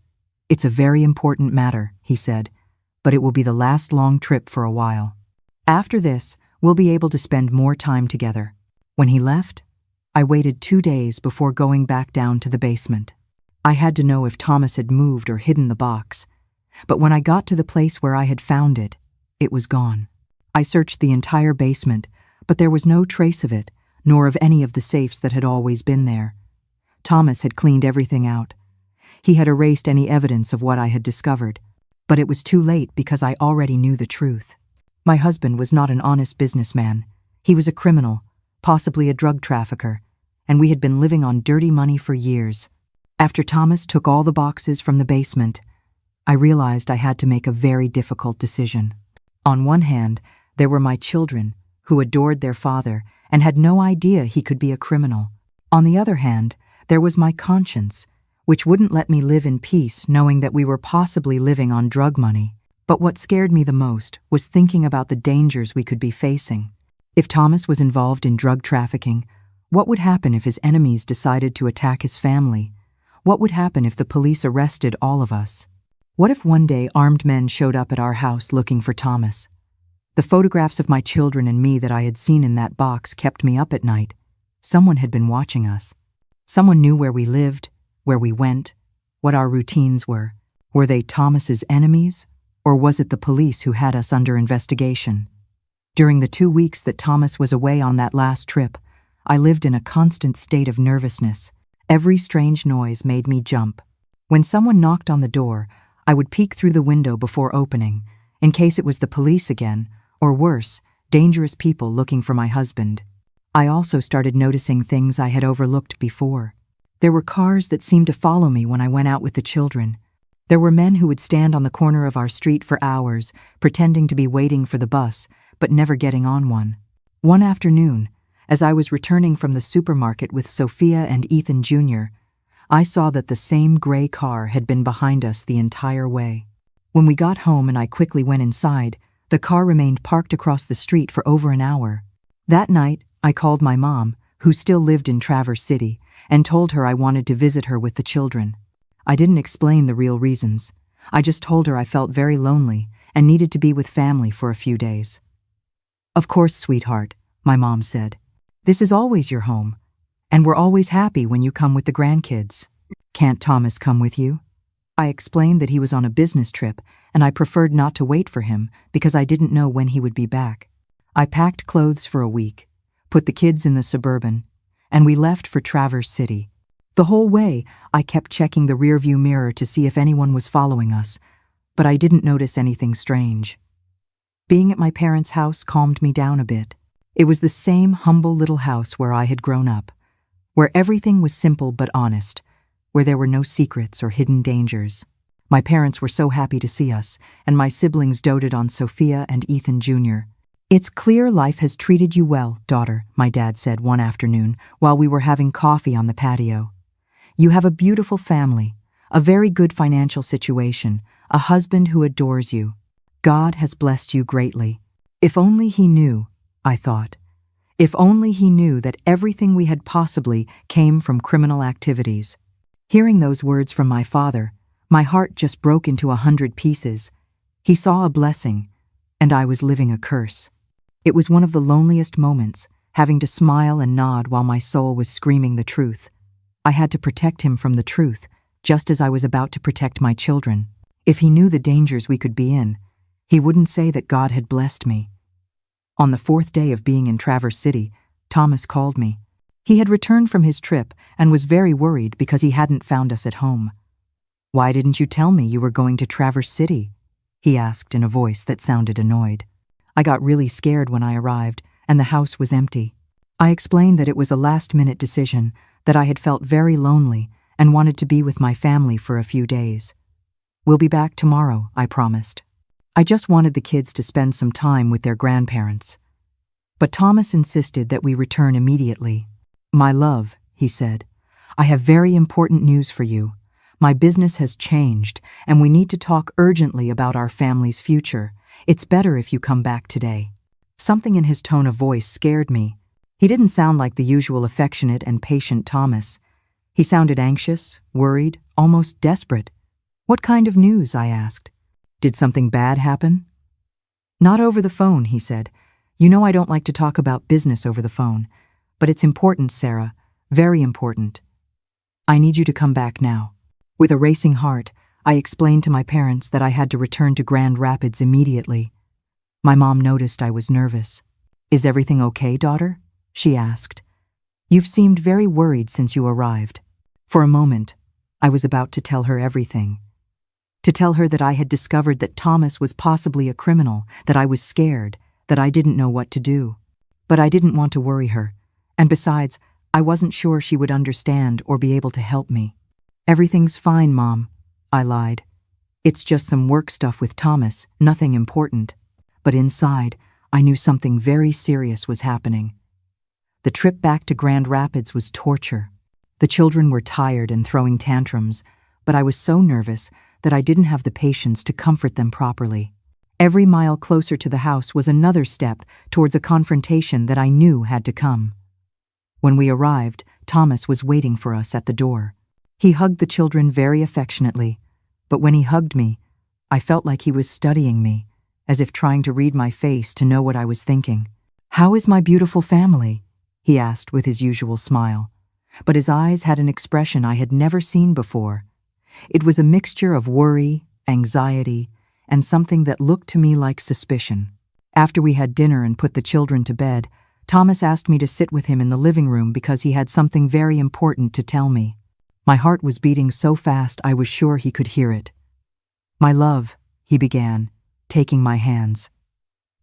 "It's a very important matter," he said, "but it will be the last long trip for a while. After this, we'll be able to spend more time together." When he left, I waited 2 days before going back down to the basement. I had to know if Thomas had moved or hidden the box, but when I got to the place where I had found it, it was gone. I searched the entire basement, but there was no trace of it, nor of any of the safes that had always been there. Thomas had cleaned everything out. He had erased any evidence of what I had discovered, but it was too late because I already knew the truth. My husband was not an honest businessman. He was a criminal, possibly a drug trafficker, and we had been living on dirty money for years. After Thomas took all the boxes from the basement, I realized I had to make a very difficult decision. On one hand, there were my children, who adored their father and had no idea he could be a criminal. On the other hand, there was my conscience, which wouldn't let me live in peace knowing that we were possibly living on drug money. But what scared me the most was thinking about the dangers we could be facing. If Thomas was involved in drug trafficking, what would happen if his enemies decided to attack his family? What would happen if the police arrested all of us? What if one day armed men showed up at our house looking for Thomas? The photographs of my children and me that I had seen in that box kept me up at night. Someone had been watching us. Someone knew where we lived, where we went, what our routines were. Were they Thomas's enemies, or was it the police who had us under investigation? During the 2 weeks that Thomas was away on that last trip, I lived in a constant state of nervousness. Every strange noise made me jump. When someone knocked on the door, I would peek through the window before opening, in case it was the police again, or worse, dangerous people looking for my husband. I also started noticing things I had overlooked before. There were cars that seemed to follow me when I went out with the children. There were men who would stand on the corner of our street for hours, pretending to be waiting for the bus, but never getting on one. One afternoon, as I was returning from the supermarket with Sophia and Ethan Jr., I saw that the same gray car had been behind us the entire way. When we got home and I quickly went inside, the car remained parked across the street for over an hour. That night, I called my mom, who still lived in Traverse City, and told her I wanted to visit her with the children. I didn't explain the real reasons. I just told her I felt very lonely and needed to be with family for a few days. "Of course, sweetheart," my mom said. "This is always your home, and we're always happy when you come with the grandkids. Can't Thomas come with you?" I explained that he was on a business trip and I preferred not to wait for him because I didn't know when he would be back. I packed clothes for a week, put the kids in the Suburban, and we left for Traverse City. The whole way, I kept checking the rearview mirror to see if anyone was following us, but I didn't notice anything strange. Being at my parents' house calmed me down a bit. It was the same humble little house where I had grown up, where everything was simple but honest, where there were no secrets or hidden dangers. My parents were so happy to see us, and my siblings doted on Sophia and Ethan Jr. "It's clear life has treated you well, daughter," my dad said one afternoon while we were having coffee on the patio. "You have a beautiful family, a very good financial situation, a husband who adores you. God has blessed you greatly." If only he knew, I thought. If only he knew that everything we had possibly came from criminal activities. Hearing those words from my father, my heart just broke into 100 pieces. He saw a blessing, and I was living a curse. It was one of the loneliest moments, having to smile and nod while my soul was screaming the truth. I had to protect him from the truth, just as I was about to protect my children. If he knew the dangers we could be in, he wouldn't say that God had blessed me. On the 4th day of being in Traverse City, Thomas called me. He had returned from his trip and was very worried because he hadn't found us at home. "Why didn't you tell me you were going to Traverse City?" he asked in a voice that sounded annoyed. I got really scared when I arrived, and the house was empty. I explained that it was a last-minute decision, that I had felt very lonely and wanted to be with my family for a few days. "We'll be back tomorrow," I promised. I just wanted the kids to spend some time with their grandparents. But Thomas insisted that we return immediately. "My love," he said, "I have very important news for you. My business has changed, and we need to talk urgently about our family's future. It's better if you come back today." Something in his tone of voice scared me. He didn't sound like the usual affectionate and patient Thomas. He sounded anxious, worried, almost desperate. "What kind of news?" I asked. "Did something bad happen?" "Not over the phone," he said. "You know I don't like to talk about business over the phone, but it's important, Sarah, very important. I need you to come back now." With a racing heart, I explained to my parents that I had to return to Grand Rapids immediately. My mom noticed I was nervous. "Is everything okay, daughter?" she asked. "You've seemed very worried since you arrived." For a moment, I was about to tell her everything. To tell her that I had discovered that Thomas was possibly a criminal, that I was scared, that I didn't know what to do. But I didn't want to worry her, and besides, I wasn't sure she would understand or be able to help me. "Everything's fine, Mom," I lied. "It's just some work stuff with Thomas, nothing important." But inside, I knew something very serious was happening. The trip back to Grand Rapids was torture. The children were tired and throwing tantrums, but I was so nervous that I didn't have the patience to comfort them properly. Every mile closer to the house was another step towards a confrontation that I knew had to come. When we arrived, Thomas was waiting for us at the door. He hugged the children very affectionately, but when he hugged me, I felt like he was studying me, as if trying to read my face to know what I was thinking. "How is my beautiful family?" he asked with his usual smile, but his eyes had an expression I had never seen before. It was a mixture of worry, anxiety, and something that looked to me like suspicion. After we had dinner and put the children to bed, Thomas asked me to sit with him in the living room because he had something very important to tell me. My heart was beating so fast I was sure he could hear it. "My love," he began, taking my hands.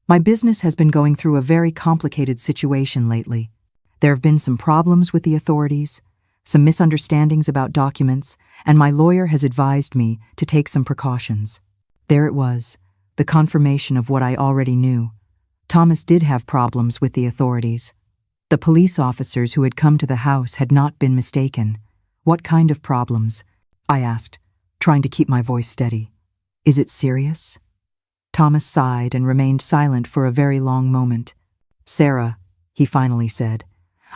"My business has been going through a very complicated situation lately. There have been some problems with the authorities. some misunderstandings about documents, and my lawyer has advised me to take some precautions. There it was, the confirmation of what I already knew. Thomas did have problems with the authorities. The police officers who had come to the house had not been mistaken. What kind of problems? I asked, trying to keep my voice steady. Is it serious? Thomas sighed and remained silent for a very long moment. Sarah, he finally said,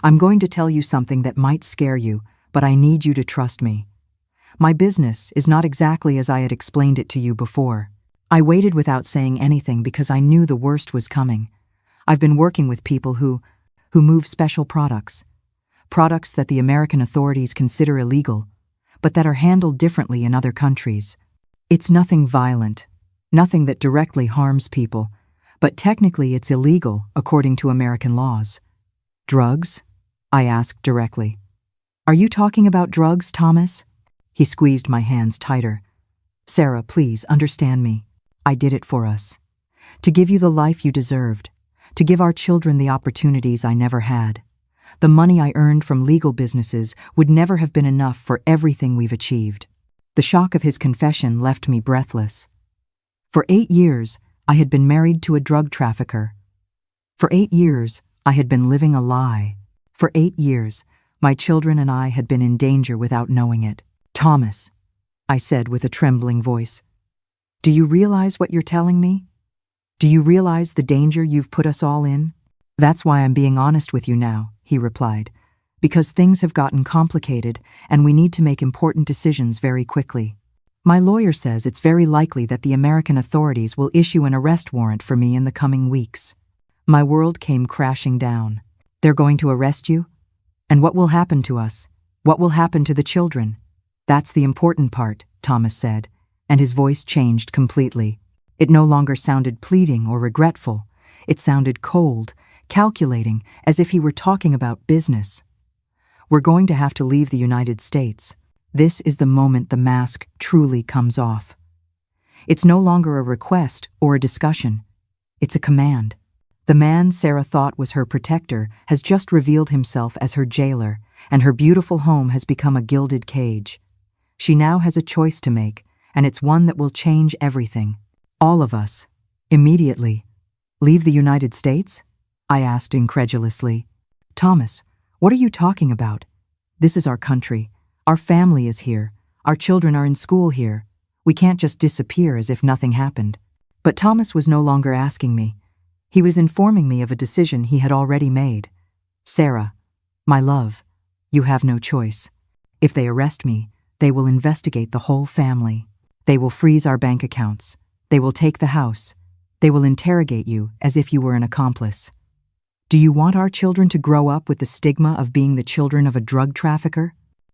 I'm going to tell you something that might scare you, but I need you to trust me. My business is not exactly as I had explained it to you before. I waited without saying anything because I knew the worst was coming. I've been working with people who move special products. Products that the American authorities consider illegal, but that are handled differently in other countries. It's nothing violent, nothing that directly harms people, but technically it's illegal according to American laws. Drugs? I asked directly. Are you talking about drugs, Thomas? He squeezed my hands tighter. Sarah, please understand me. I did it for us. To give you the life you deserved. To give our children the opportunities I never had. The money I earned from legal businesses would never have been enough for everything we've achieved. The shock of his confession left me breathless. For 8 years, I had been married to a drug trafficker. For 8 years, I had been living a lie. For 8 years, my children and I had been in danger without knowing it. Thomas, I said with a trembling voice, do you realize what you're telling me? Do you realize the danger you've put us all in? That's why I'm being honest with you now, he replied, because things have gotten complicated and we need to make important decisions very quickly. My lawyer says it's very likely that the American authorities will issue an arrest warrant for me in the coming weeks. My world came crashing down. They're going to arrest you? And what will happen to us? What will happen to the children? That's the important part, Thomas said, and his voice changed completely. It no longer sounded pleading or regretful. It sounded cold, calculating, as if he were talking about business. We're going to have to leave the United States. This is the moment the mask truly comes off. It's no longer a request or a discussion. It's a command. The man Sarah thought was her protector has just revealed himself as her jailer, and her beautiful home has become a gilded cage. She now has a choice to make, and it's one that will change everything. All of us. Immediately. Leave the United States? I asked incredulously. Thomas, what are you talking about? This is our country. Our family is here. Our children are in school here. We can't just disappear as if nothing happened. But Thomas was no longer asking me. He was informing me of a decision he had already made. Sarah, my love, you have no choice. If they arrest me, they will investigate the whole family. They will freeze our bank accounts. They will take the house. They will interrogate you as if you were an accomplice. Do you want our children to grow up with the stigma of being the children of a drug trafficker?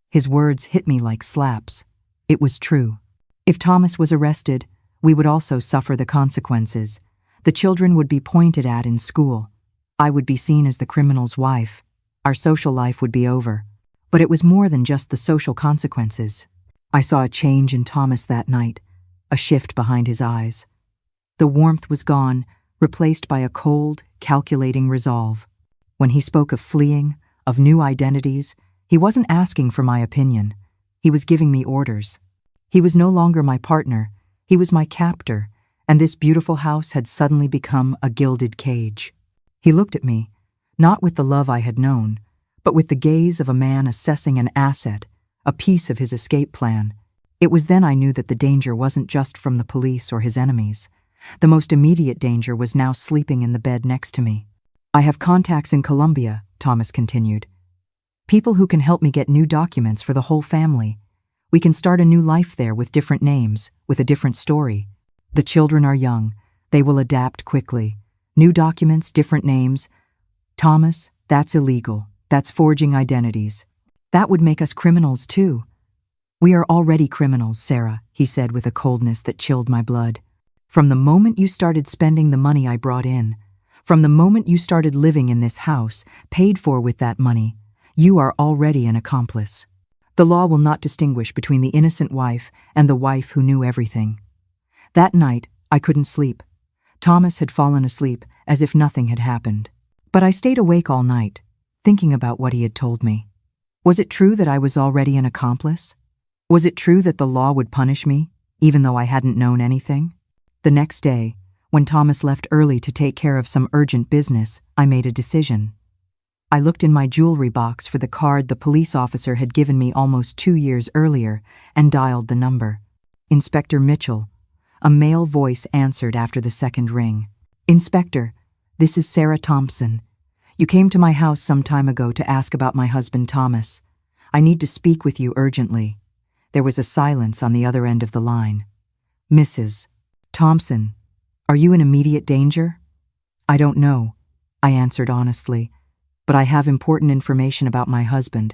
His words hit me like slaps. It was true. If Thomas was arrested, we would also suffer the consequences. The children would be pointed at in school. I would be seen as the criminal's wife. Our social life would be over. But it was more than just the social consequences. I saw a change in Thomas that night, a shift behind his eyes. The warmth was gone, replaced by a cold, calculating resolve. When he spoke of fleeing, of new identities, he wasn't asking for my opinion. He was giving me orders. He was no longer my partner. He was my captor, and this beautiful house had suddenly become a gilded cage. He looked at me, not with the love I had known, but with the gaze of a man assessing an asset, a piece of his escape plan. It was then I knew that the danger wasn't just from the police or his enemies. The most immediate danger was now sleeping in the bed next to me. I have contacts in Colombia, Thomas continued. People who can help me get new documents for the whole family. We can start a new life there with different names, with a different story. The children are young. They will adapt quickly. New documents, different names. Thomas, that's illegal. That's forging identities. That would make us criminals too. We are already criminals, Sarah, he said with a coldness that chilled my blood. From the moment you started spending the money I brought in, from the moment you started living in this house, paid for with that money, you are already an accomplice. The law will not distinguish between the innocent wife and the wife who knew everything. That night, I couldn't sleep. Thomas had fallen asleep as if nothing had happened. But I stayed awake all night, thinking about what he had told me. Was it true that I was already an accomplice? Was it true that the law would punish me, even though I hadn't known anything? The next day, when Thomas left early to take care of some urgent business, I made a decision. I looked in my jewelry box for the card the police officer had given me almost 2 years earlier and dialed the number. Inspector Mitchell. A male voice answered after the second ring. Inspector, this is Sarah Thompson. You came to my house some time ago to ask about my husband Thomas. I need to speak with you urgently. There was a silence on the other end of the line. Mrs. Thompson, are you in immediate danger? I don't know, I answered honestly, but I have important information about my husband,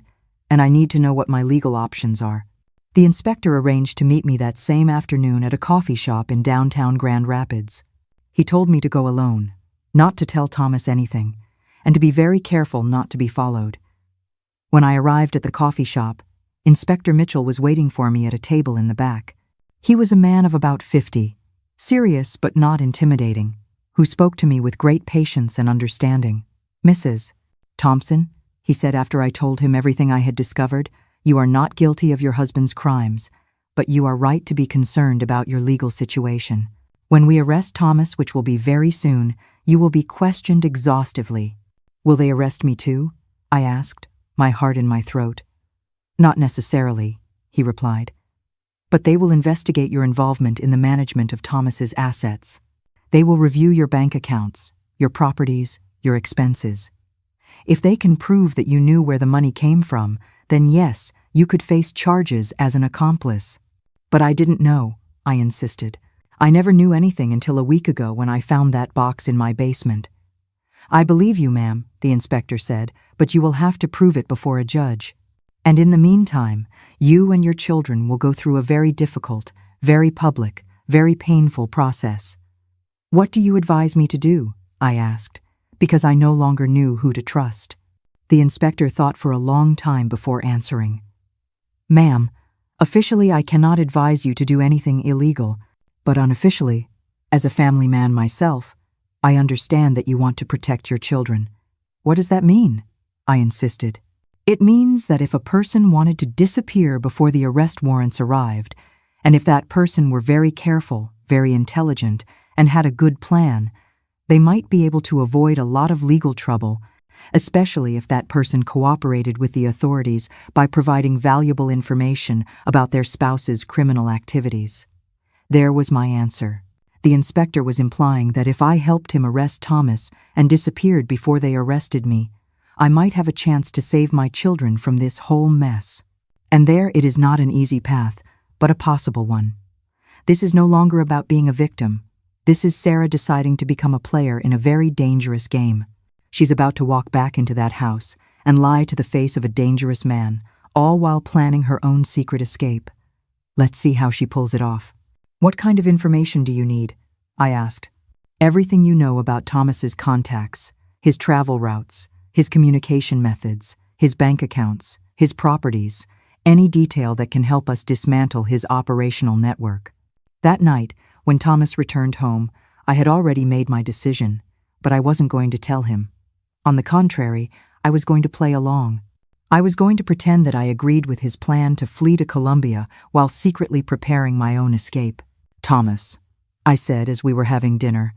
and I need to know what my legal options are. The inspector arranged to meet me that same afternoon at a coffee shop in downtown Grand Rapids. He told me to go alone, not to tell Thomas anything, and to be very careful not to be followed. When I arrived at the coffee shop, Inspector Mitchell was waiting for me at a table in the back. He was a man of about 50, serious but not intimidating, who spoke to me with great patience and understanding. Mrs. Thompson, he said after I told him everything I had discovered, you are not guilty of your husband's crimes, but you are right to be concerned about your legal situation. When we arrest Thomas, which will be very soon, you will be questioned exhaustively. Will they arrest me too? I asked, my heart in my throat. Not necessarily, he replied. But they will investigate your involvement in the management of Thomas's assets. They will review your bank accounts, your properties, your expenses. If they can prove that you knew where the money came from, then yes, you could face charges as an accomplice. But I didn't know, I insisted. I never knew anything until a week ago when I found that box in my basement. I believe you, ma'am, the inspector said, but you will have to prove it before a judge. And in the meantime, you and your children will go through a very difficult, very public, very painful process. What do you advise me to do? I asked, because I no longer knew who to trust. The inspector thought for a long time before answering. Ma'am, officially I cannot advise you to do anything illegal, but unofficially, as a family man myself, I understand that you want to protect your children. What does that mean? I insisted. It means that if a person wanted to disappear before the arrest warrants arrived, and if that person were very careful, very intelligent, and had a good plan, they might be able to avoid a lot of legal trouble, especially if that person cooperated with the authorities by providing valuable information about their spouse's criminal activities. There was my answer. The inspector was implying that if I helped him arrest Thomas and disappeared before they arrested me, I might have a chance to save my children from this whole mess. And there it is not an easy path, but a possible one. This is no longer about being a victim. This is Sarah deciding to become a player in a very dangerous game. She's about to walk back into that house and lie to the face of a dangerous man, all while planning her own secret escape. Let's see how she pulls it off. What kind of information do you need? I asked. Everything you know about Thomas's contacts, his travel routes, his communication methods, his bank accounts, his properties, any detail that can help us dismantle his operational network. That night, when Thomas returned home, I had already made my decision, but I wasn't going to tell him. On the contrary, I was going to play along. I was going to pretend that I agreed with his plan to flee to Colombia while secretly preparing my own escape. Thomas, I said as we were having dinner,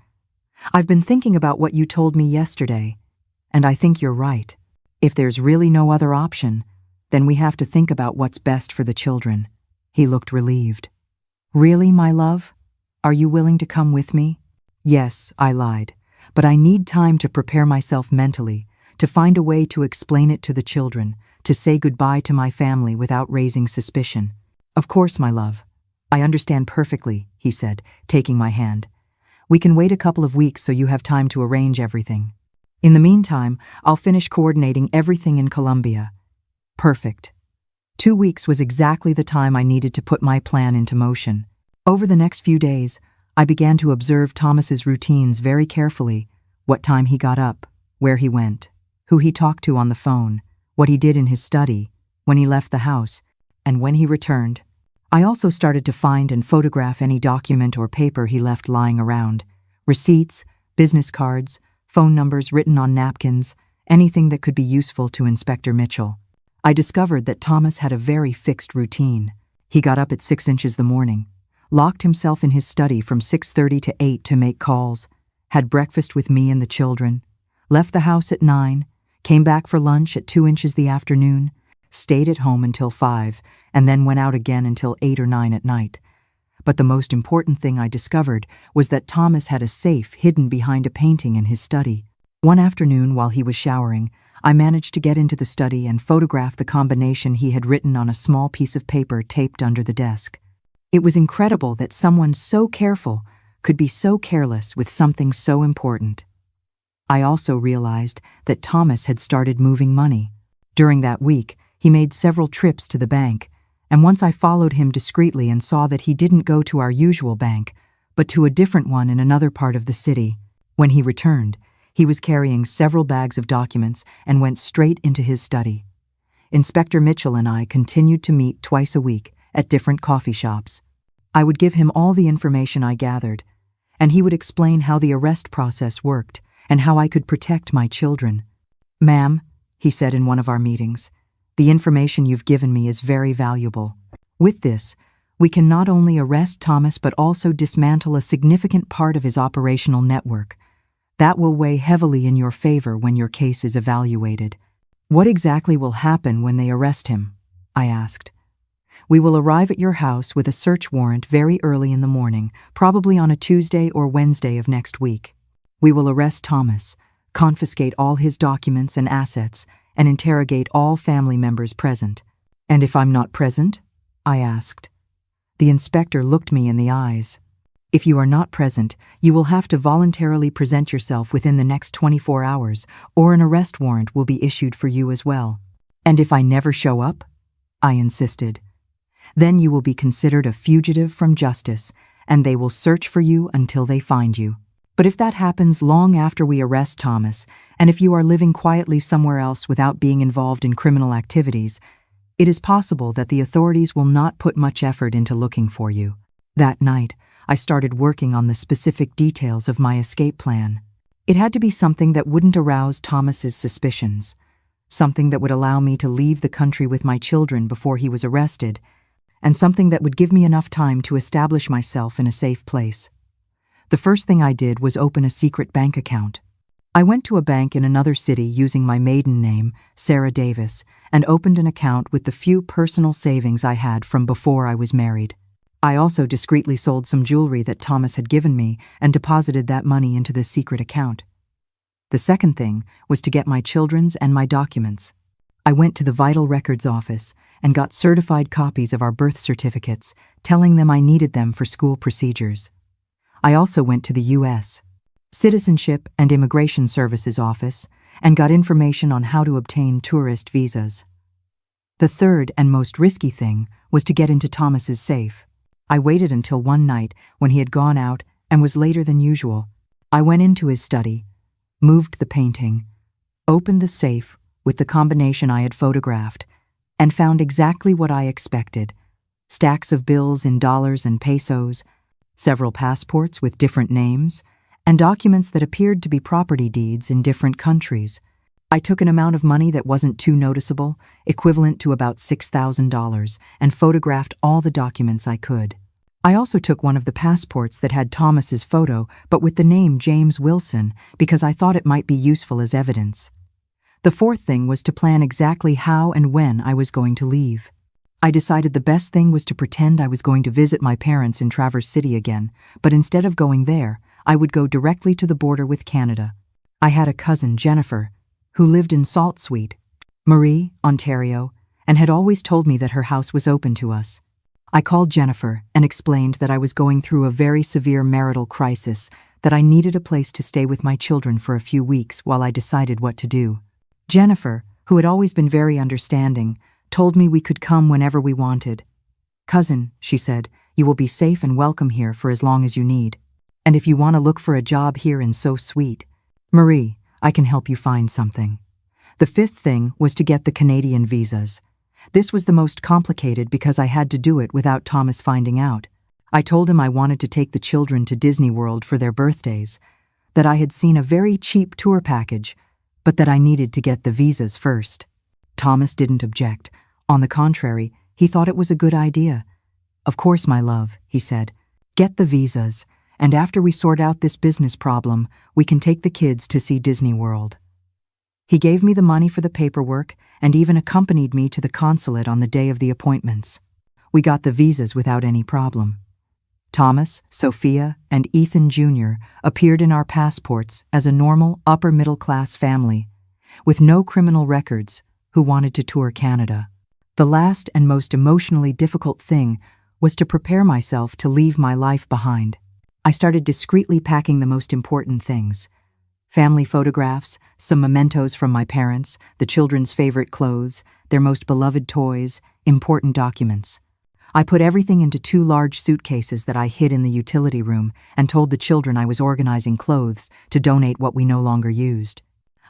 I've been thinking about what you told me yesterday, and I think you're right. If there's really no other option, then we have to think about what's best for the children. He looked relieved. Really, my love? Are you willing to come with me? Yes, I lied, but I need time to prepare myself mentally, to find a way to explain it to the children, to say goodbye to my family without raising suspicion. Of course, my love. I understand perfectly, he said, taking my hand. We can wait a couple of weeks so you have time to arrange everything. In the meantime, I'll finish coordinating everything in Colombia. Perfect. 2 weeks was exactly the time I needed to put my plan into motion. Over the next few days, I began to observe Thomas's routines very carefully, what time he got up, where he went, who he talked to on the phone, what he did in his study, when he left the house, and when he returned. I also started to find and photograph any document or paper he left lying around, receipts, business cards, phone numbers written on napkins, anything that could be useful to Inspector Mitchell. I discovered that Thomas had a very fixed routine. He got up at 6 inches the morning, locked himself in his study from 6:30 to 8 to make calls, had breakfast with me and the children, left the house at 9, came back for lunch at 2 inches the afternoon, stayed at home until 5, and then went out again until 8 or 9 at night. But the most important thing I discovered was that Thomas had a safe hidden behind a painting in his study. One afternoon, while he was showering, I managed to get into the study and photograph the combination he had written on a small piece of paper taped under the desk. It was incredible that someone so careful could be so careless with something so important. I also realized that Thomas had started moving money. During that week, he made several trips to the bank, and once I followed him discreetly and saw that he didn't go to our usual bank, but to a different one in another part of the city. When he returned, he was carrying several bags of documents and went straight into his study. Inspector Mitchell and I continued to meet twice a week at different coffee shops. I would give him all the information I gathered, and he would explain how the arrest process worked and how I could protect my children. "Ma'am," he said in one of our meetings, "the information you've given me is very valuable. With this, we can not only arrest Thomas but also dismantle a significant part of his operational network. That will weigh heavily in your favor when your case is evaluated." "What exactly will happen when they arrest him?" I asked. "We will arrive at your house with a search warrant very early in the morning, probably on a Tuesday or Wednesday of next week. We will arrest Thomas, confiscate all his documents and assets, and interrogate all family members present." "And if I'm not present?" I asked. The inspector looked me in the eyes. "If you are not present, you will have to voluntarily present yourself within the next 24 hours, or an arrest warrant will be issued for you as well." "And if I never show up?" I insisted. "Then you will be considered a fugitive from justice, and they will search for you until they find you. But if that happens long after we arrest Thomas, and if you are living quietly somewhere else without being involved in criminal activities, it is possible that the authorities will not put much effort into looking for you." That night, I started working on the specific details of my escape plan. It had to be something that wouldn't arouse Thomas's suspicions, something that would allow me to leave the country with my children before he was arrested, and something that would give me enough time to establish myself in a safe place. The first thing I did was open a secret bank account. I went to a bank in another city using my maiden name, Sarah Davis, and opened an account with the few personal savings I had from before I was married. I also discreetly sold some jewelry that Thomas had given me and deposited that money into this secret account. The second thing was to get my children's and my documents. I went to the Vital Records office and got certified copies of our birth certificates, telling them I needed them for school procedures. I also went to the U.S. Citizenship and Immigration Services office and got information on how to obtain tourist visas. The third and most risky thing was to get into Thomas's safe. I waited until one night when he had gone out and was later than usual. I went into his study, moved the painting, opened the safe with the combination I had photographed, and found exactly what I expected: stacks of bills in dollars and pesos, several passports with different names, and documents that appeared to be property deeds in different countries. I took an amount of money that wasn't too noticeable, equivalent to about $6,000, and photographed all the documents I could. I also took one of the passports that had Thomas's photo, but with the name James Wilson, because I thought it might be useful as evidence. The fourth thing was to plan exactly how and when I was going to leave. I decided the best thing was to pretend I was going to visit my parents in Traverse City again, but instead of going there, I would go directly to the border with Canada. I had a cousin, Jennifer, who lived in Sault Ste. Marie, Ontario, and had always told me that her house was open to us. I called Jennifer and explained that I was going through a very severe marital crisis, that I needed a place to stay with my children for a few weeks while I decided what to do. Jennifer, who had always been very understanding, told me we could come whenever we wanted. "Cousin," she said, "you will be safe and welcome here for as long as you need. And if you want to look for a job here in So Sweet, Marie, I can help you find something." The fifth thing was to get the Canadian visas. This was the most complicated because I had to do it without Thomas finding out. I told him I wanted to take the children to Disney World for their birthdays, that I had seen a very cheap tour package, but that I needed to get the visas first. Thomas didn't object. On the contrary, he thought it was a good idea. "Of course, my love," he said. "Get the visas, and after we sort out this business problem, we can take the kids to see Disney World." He gave me the money for the paperwork and even accompanied me to the consulate on the day of the appointments. We got the visas without any problem. Thomas, Sophia, and Ethan Jr. appeared in our passports as a normal upper-middle-class family, with no criminal records, who wanted to tour Canada. The last and most emotionally difficult thing was to prepare myself to leave my life behind. I started discreetly packing the most important things: family photographs, some mementos from my parents, the children's favorite clothes, their most beloved toys, important documents. I put everything into 2 large suitcases that I hid in the utility room and told the children I was organizing clothes to donate what we no longer used.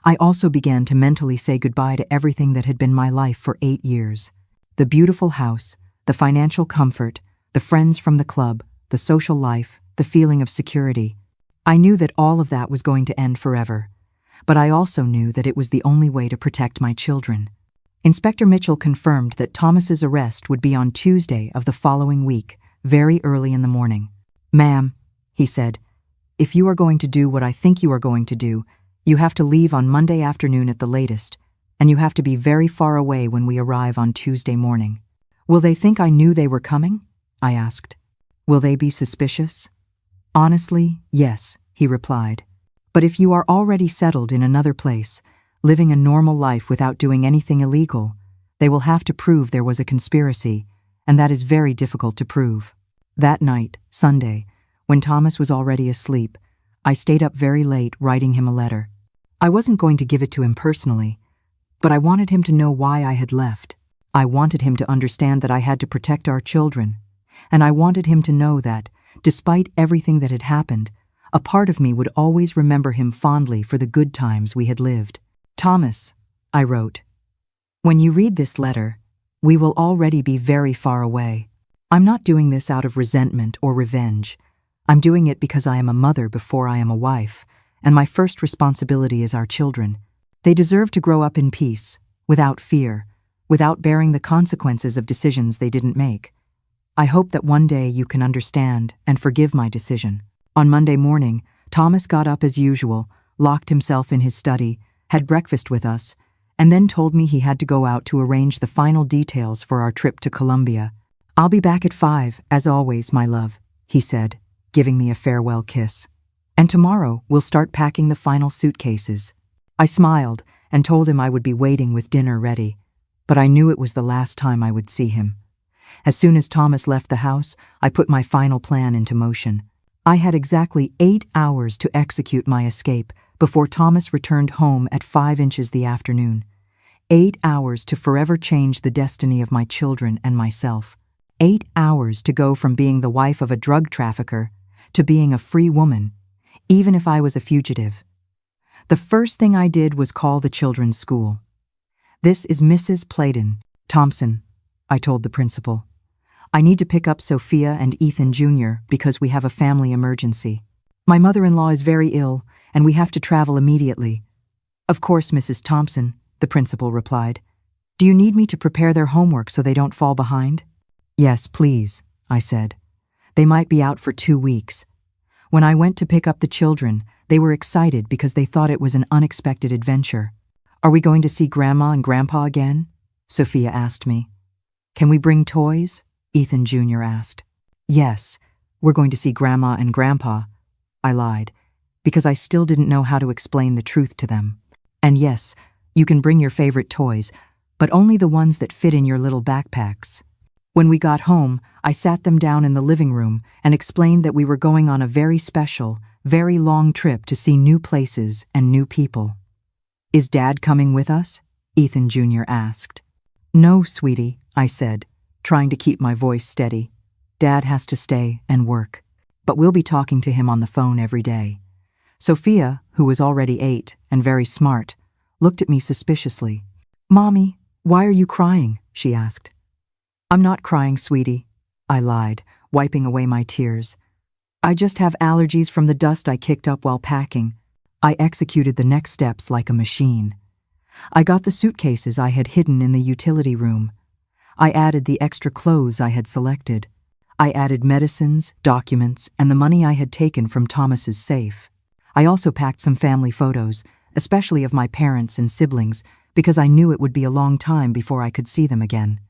I also began to mentally say goodbye to everything that had been my life for 8 years. The beautiful house, the financial comfort, the friends from the club, the social life, the feeling of security. I knew that all of that was going to end forever, but I also knew that it was the only way to protect my children. Inspector Mitchell confirmed that Thomas's arrest would be on Tuesday of the following week, very early in the morning. "Ma'am," he said, "if you are going to do what I think you are going to do, you have to leave on Monday afternoon at the latest, and you have to be very far away when we arrive on Tuesday morning." "Will they think I knew they were coming?" I asked. "Will they be suspicious?" "Honestly, yes," he replied. "But if you are already settled in another place, living a normal life without doing anything illegal, they will have to prove there was a conspiracy, and that is very difficult to prove." That night, Sunday, when Thomas was already asleep, I stayed up very late writing him a letter. I wasn't going to give it to him personally, but I wanted him to know why I had left. I wanted him to understand that I had to protect our children, and I wanted him to know that, despite everything that had happened, a part of me would always remember him fondly for the good times we had lived. "Thomas," I wrote, "when you read this letter, we will already be very far away. I'm not doing this out of resentment or revenge. I'm doing it because I am a mother before I am a wife, and my first responsibility is our children. They deserve to grow up in peace, without fear, without bearing the consequences of decisions they didn't make. I hope that one day you can understand and forgive my decision." On Monday morning, Thomas got up as usual, locked himself in his study, had breakfast with us, and then told me he had to go out to arrange the final details for our trip to Colombia. "I'll be back at 5, as always, my love," he said, giving me a farewell kiss. "And tomorrow we'll start packing the final suitcases." I smiled and told him I would be waiting with dinner ready, but I knew it was the last time I would see him. As soon as Thomas left the house, I put my final plan into motion. I had exactly 8 hours to execute my escape before Thomas returned home at 5 inches the afternoon. 8 hours to forever change the destiny of my children and myself. 8 hours to go from being the wife of a drug trafficker to being a free woman, even if I was a fugitive. The first thing I did was call the children's school. "This is Mrs. Playton Thompson," I told the principal. "I need to pick up Sophia and Ethan Jr. because we have a family emergency. My mother-in-law is very ill, and we have to travel immediately." "Of course, Mrs. Thompson," the principal replied. "Do you need me to prepare their homework so they don't fall behind?" "Yes, please," I said. "They might be out for 2 weeks." When I went to pick up the children, they were excited because they thought it was an unexpected adventure. "Are we going to see Grandma and Grandpa again?" Sophia asked me. "Can we bring toys?" Ethan Jr. asked. "Yes, we're going to see Grandma and Grandpa," I lied, because I still didn't know how to explain the truth to them. "And yes, you can bring your favorite toys, but only the ones that fit in your little backpacks." When we got home, I sat them down in the living room and explained that we were going on a very special, very long trip to see new places and new people. "Is Dad coming with us?" Ethan Jr. asked. "No, sweetie," I said, trying to keep my voice steady. "Dad has to stay and work, but we'll be talking to him on the phone every day." Sophia, who was already 8 and very smart, looked at me suspiciously. "Mommy, why are you crying?" she asked. "I'm not crying, sweetie," I lied, wiping away my tears. "I just have allergies from the dust I kicked up while packing." I executed the next steps like a machine. I got the suitcases I had hidden in the utility room. I added the extra clothes I had selected. I added medicines, documents, and the money I had taken from Thomas's safe. I also packed some family photos, especially of my parents and siblings, because I knew it would be a long time before I could see them again.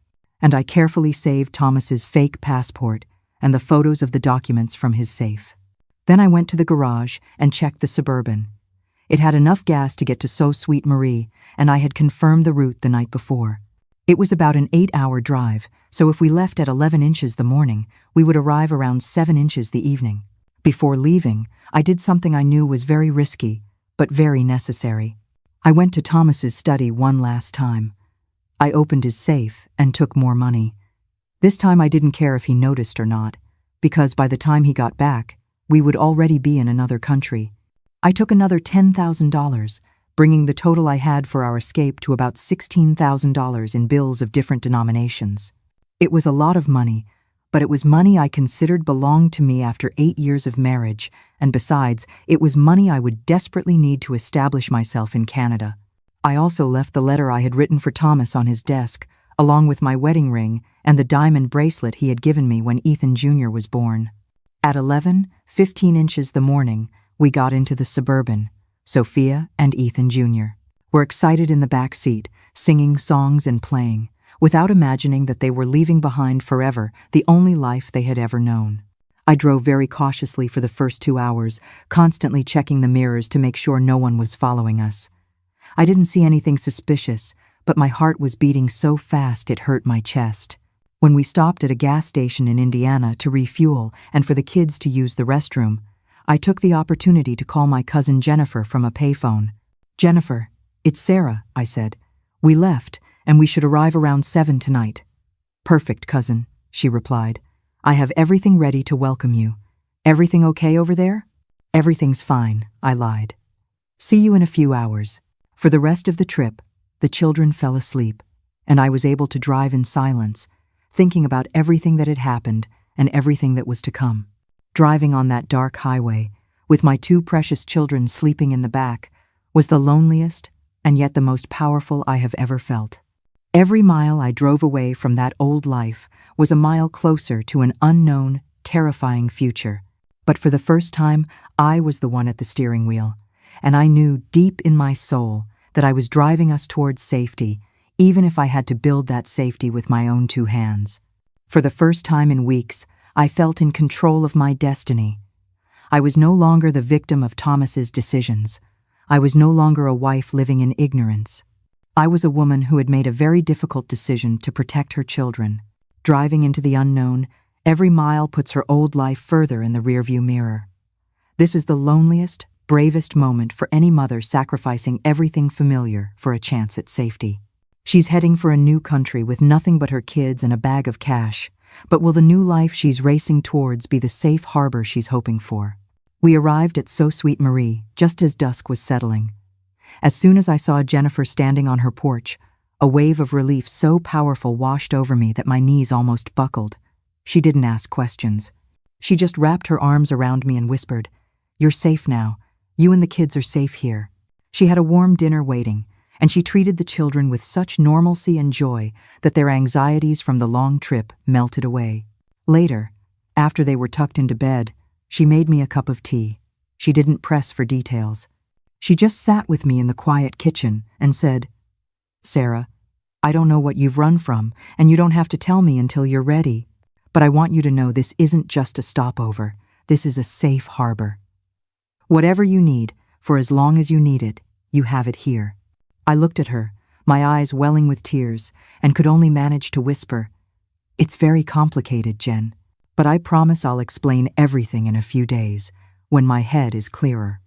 And I carefully saved Thomas's fake passport and the photos of the documents from his safe. Then I went to the garage and checked the Suburban. It had enough gas to get to Sault Ste. Marie, and I had confirmed the route the night before. It was about an 8-hour drive, so if we left at 11 inches the morning, we would arrive around 7 inches the evening. Before leaving, I did something I knew was very risky, but very necessary. I went to Thomas's study one last time. I opened his safe and took more money. This time I didn't care if he noticed or not, because by the time he got back, we would already be in another country. I took another $10,000, bringing the total I had for our escape to about $16,000 in bills of different denominations. It was a lot of money, but it was money I considered belonged to me after 8 years of marriage, and besides, it was money I would desperately need to establish myself in Canada. I also left the letter I had written for Thomas on his desk, along with my wedding ring and the diamond bracelet he had given me when Ethan Jr. was born. At 11:15 inches the morning, we got into the Suburban. Sophia and Ethan Jr. were excited in the back seat, singing songs and playing, without imagining that they were leaving behind forever the only life they had ever known. I drove very cautiously for the first 2 hours, constantly checking the mirrors to make sure no one was following us. I didn't see anything suspicious, but my heart was beating so fast it hurt my chest. When we stopped at a gas station in Indiana to refuel and for the kids to use the restroom, I took the opportunity to call my cousin Jennifer from a payphone. "Jennifer, it's Sarah," I said. "We left, and we should arrive around 7 tonight." "Perfect, cousin," she replied. "I have everything ready to welcome you. Everything okay over there?" "Everything's fine," I lied. "See you in a few hours." For the rest of the trip, the children fell asleep, and I was able to drive in silence, thinking about everything that had happened and everything that was to come. Driving on that dark highway, with my 2 precious children sleeping in the back, was the loneliest and yet the most powerful I have ever felt. Every mile I drove away from that old life was a mile closer to an unknown, terrifying future. But for the first time, I was the one at the steering wheel, and I knew deep in my soul that I was driving us towards safety, even if I had to build that safety with my own 2 hands. For the first time in weeks, I felt in control of my destiny. I was no longer the victim of Thomas's decisions. I was no longer a wife living in ignorance. I was a woman who had made a very difficult decision to protect her children. Driving into the unknown, every mile puts her old life further in the rearview mirror. This is the loneliest, bravest moment for any mother sacrificing everything familiar for a chance at safety. She's heading for a new country with nothing but her kids and a bag of cash. But will the new life she's racing towards be the safe harbor she's hoping for? We arrived at Sault Ste. Marie just as dusk was settling. As soon as I saw Jennifer standing on her porch, a wave of relief so powerful washed over me that my knees almost buckled. She didn't ask questions. She just wrapped her arms around me and whispered, "You're safe now. You and the kids are safe here." She had a warm dinner waiting, and she treated the children with such normalcy and joy that their anxieties from the long trip melted away. Later, after they were tucked into bed, she made me a cup of tea. She didn't press for details. She just sat with me in the quiet kitchen and said, "Sarah, I don't know what you've run from, and you don't have to tell me until you're ready. But I want you to know this isn't just a stopover. This is a safe harbor. Whatever you need, for as long as you need it, you have it here." I looked at her, my eyes welling with tears, and could only manage to whisper, "It's very complicated, Jen, but I promise I'll explain everything in a few days, when my head is clearer."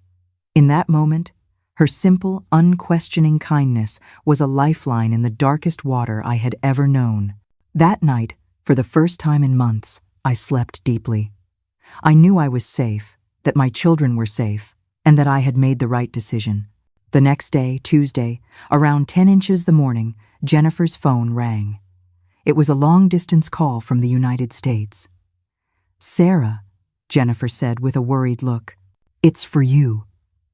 In that moment, her simple, unquestioning kindness was a lifeline in the darkest water I had ever known. That night, for the first time in months, I slept deeply. I knew I was safe, that my children were safe, and that I had made the right decision. The next day, Tuesday, around 10 inches the morning, Jennifer's phone rang. It was a long-distance call from the United States. "Sarah," Jennifer said with a worried look, "it's for you."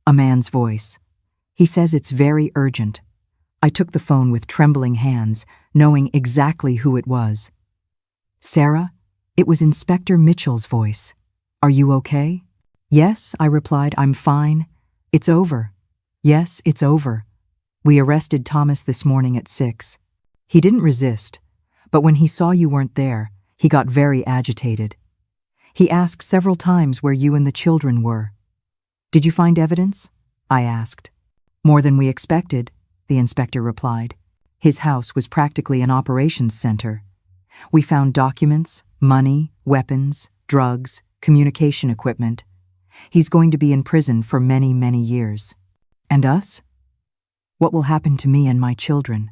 A man's voice. "He says it's very urgent. I took the phone with trembling hands, knowing exactly who it was. "Sarah?" It was Inspector Mitchell's voice. "Are you okay?" "Yes," I replied, "I'm fine. It's over." "Yes, it's over. We arrested Thomas this morning at 6. He didn't resist, but when he saw you weren't there, he got very agitated. He asked several times where you and the children were." "Did you find evidence?" I asked. "More than we expected," the inspector replied. His house was practically an operations center. We found documents, money, weapons, drugs, communication equipment. He's going to be in prison for many, many years. And us? What will happen to me and my children?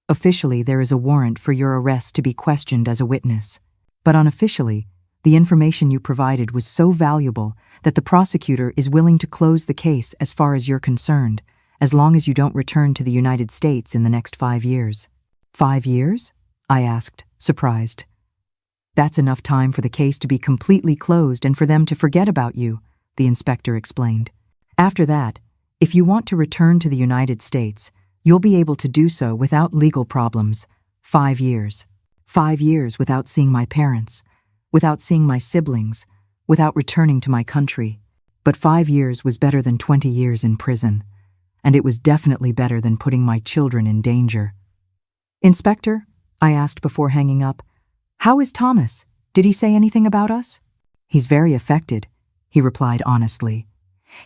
Officially, there is a warrant for your arrest to be questioned as a witness. But unofficially, the information you provided was so valuable that the prosecutor is willing to close the case as far as you're concerned, as long as you don't return to the United States in the next 5 years. 5 years? I asked, surprised. That's enough time for the case to be completely closed and for them to forget about you, the inspector explained. After that, if you want to return to the United States, you'll be able to do so without legal problems. 5 years. 5 years without seeing my parents, without seeing my siblings, without returning to my country. But 5 years was better than 20 years in prison, and it was definitely better than putting my children in danger. "Inspector," I asked before hanging up, "how is Thomas? Did he say anything about us?" "He's very affected," he replied honestly.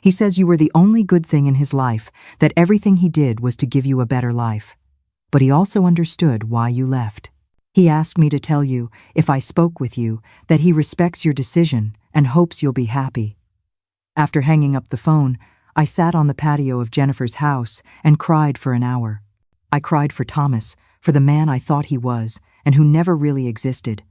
"He says you were the only good thing in his life, that everything he did was to give you a better life. But he also understood why you left. He asked me to tell you, if I spoke with you, that he respects your decision and hopes you'll be happy." After hanging up the phone, I sat on the patio of Jennifer's house and cried for an hour. I cried for Thomas, for the man I thought he was, and who never really existed.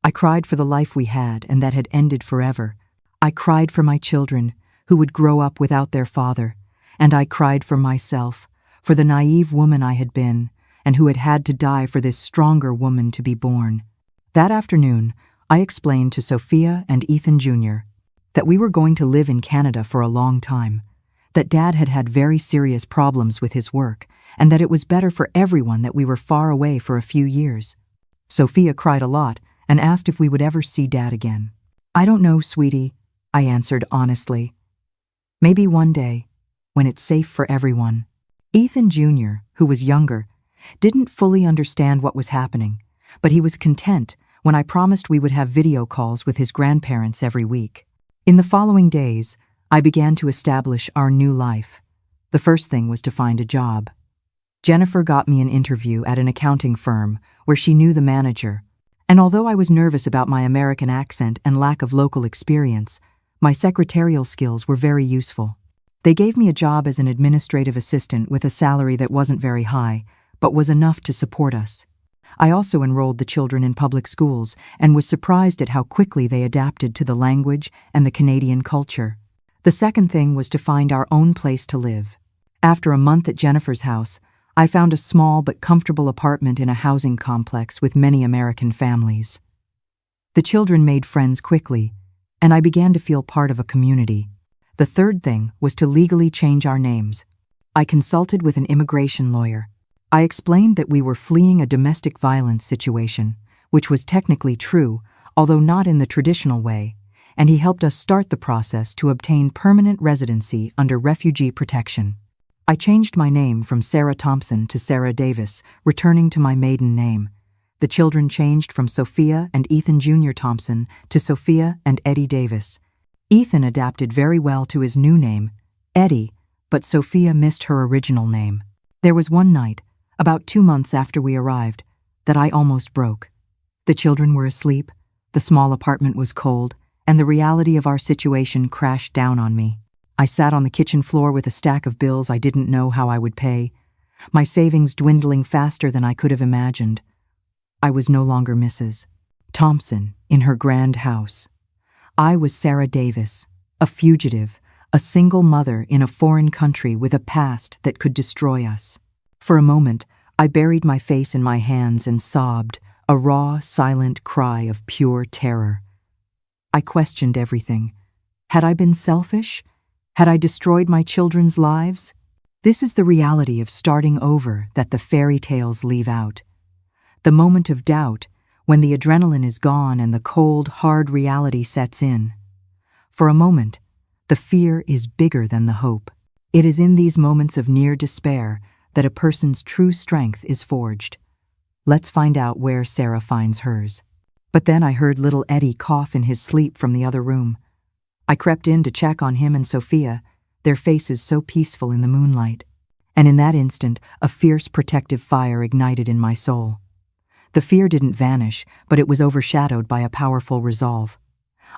I cried for the life we had and that had ended forever. I cried for my children, who would grow up without their father, and I cried for myself, for the naive woman I had been, and who had had to die for this stronger woman to be born. That afternoon, I explained to Sophia and Ethan Jr. that we were going to live in Canada for a long time, that Dad had had very serious problems with his work, and that it was better for everyone that we were far away for a few years. Sophia cried a lot and asked if we would ever see Dad again. "I don't know, sweetie," I answered honestly. "Maybe one day, when it's safe for everyone." Ethan Jr., who was younger, didn't fully understand what was happening, but he was content when I promised we would have video calls with his grandparents every week. In the following days, I began to establish our new life. The first thing was to find a job. Jennifer got me an interview at an accounting firm where she knew the manager, and although I was nervous about my American accent and lack of local experience, my secretarial skills were very useful. They gave me a job as an administrative assistant with a salary that wasn't very high, but was enough to support us. I also enrolled the children in public schools and was surprised at how quickly they adapted to the language and the Canadian culture. The second thing was to find our own place to live. After a month at Jennifer's house, I found a small but comfortable apartment in a housing complex with many American families. The children made friends quickly, and I began to feel part of a community. The third thing was to legally change our names. I consulted with an immigration lawyer. I explained that we were fleeing a domestic violence situation, which was technically true, although not in the traditional way, and he helped us start the process to obtain permanent residency under refugee protection. I changed my name from Sarah Thompson to Sarah Davis, returning to my maiden name. The children changed from Sophia and Ethan Jr. Thompson to Sophia and Eddie Davis. Ethan adapted very well to his new name, Eddie, but Sophia missed her original name. There was one night, about 2 months after we arrived, that I almost broke. The children were asleep, the small apartment was cold, and the reality of our situation crashed down on me. I sat on the kitchen floor with a stack of bills I didn't know how I would pay, my savings dwindling faster than I could have imagined. I was no longer Mrs. Thompson in her grand house. I was Sarah Davis, a fugitive, a single mother in a foreign country with a past that could destroy us. For a moment, I buried my face in my hands and sobbed, a raw, silent cry of pure terror. I questioned everything. Had I been selfish? Had I destroyed my children's lives? This is the reality of starting over that the fairy tales leave out. The moment of doubt, when the adrenaline is gone and the cold, hard reality sets in. For a moment, the fear is bigger than the hope. It is in these moments of near despair that a person's true strength is forged. Let's find out where Sarah finds hers. But then I heard little Eddie cough in his sleep from the other room. I crept in to check on him and Sophia, their faces so peaceful in the moonlight. And in that instant, a fierce protective fire ignited in my soul. The fear didn't vanish, but it was overshadowed by a powerful resolve.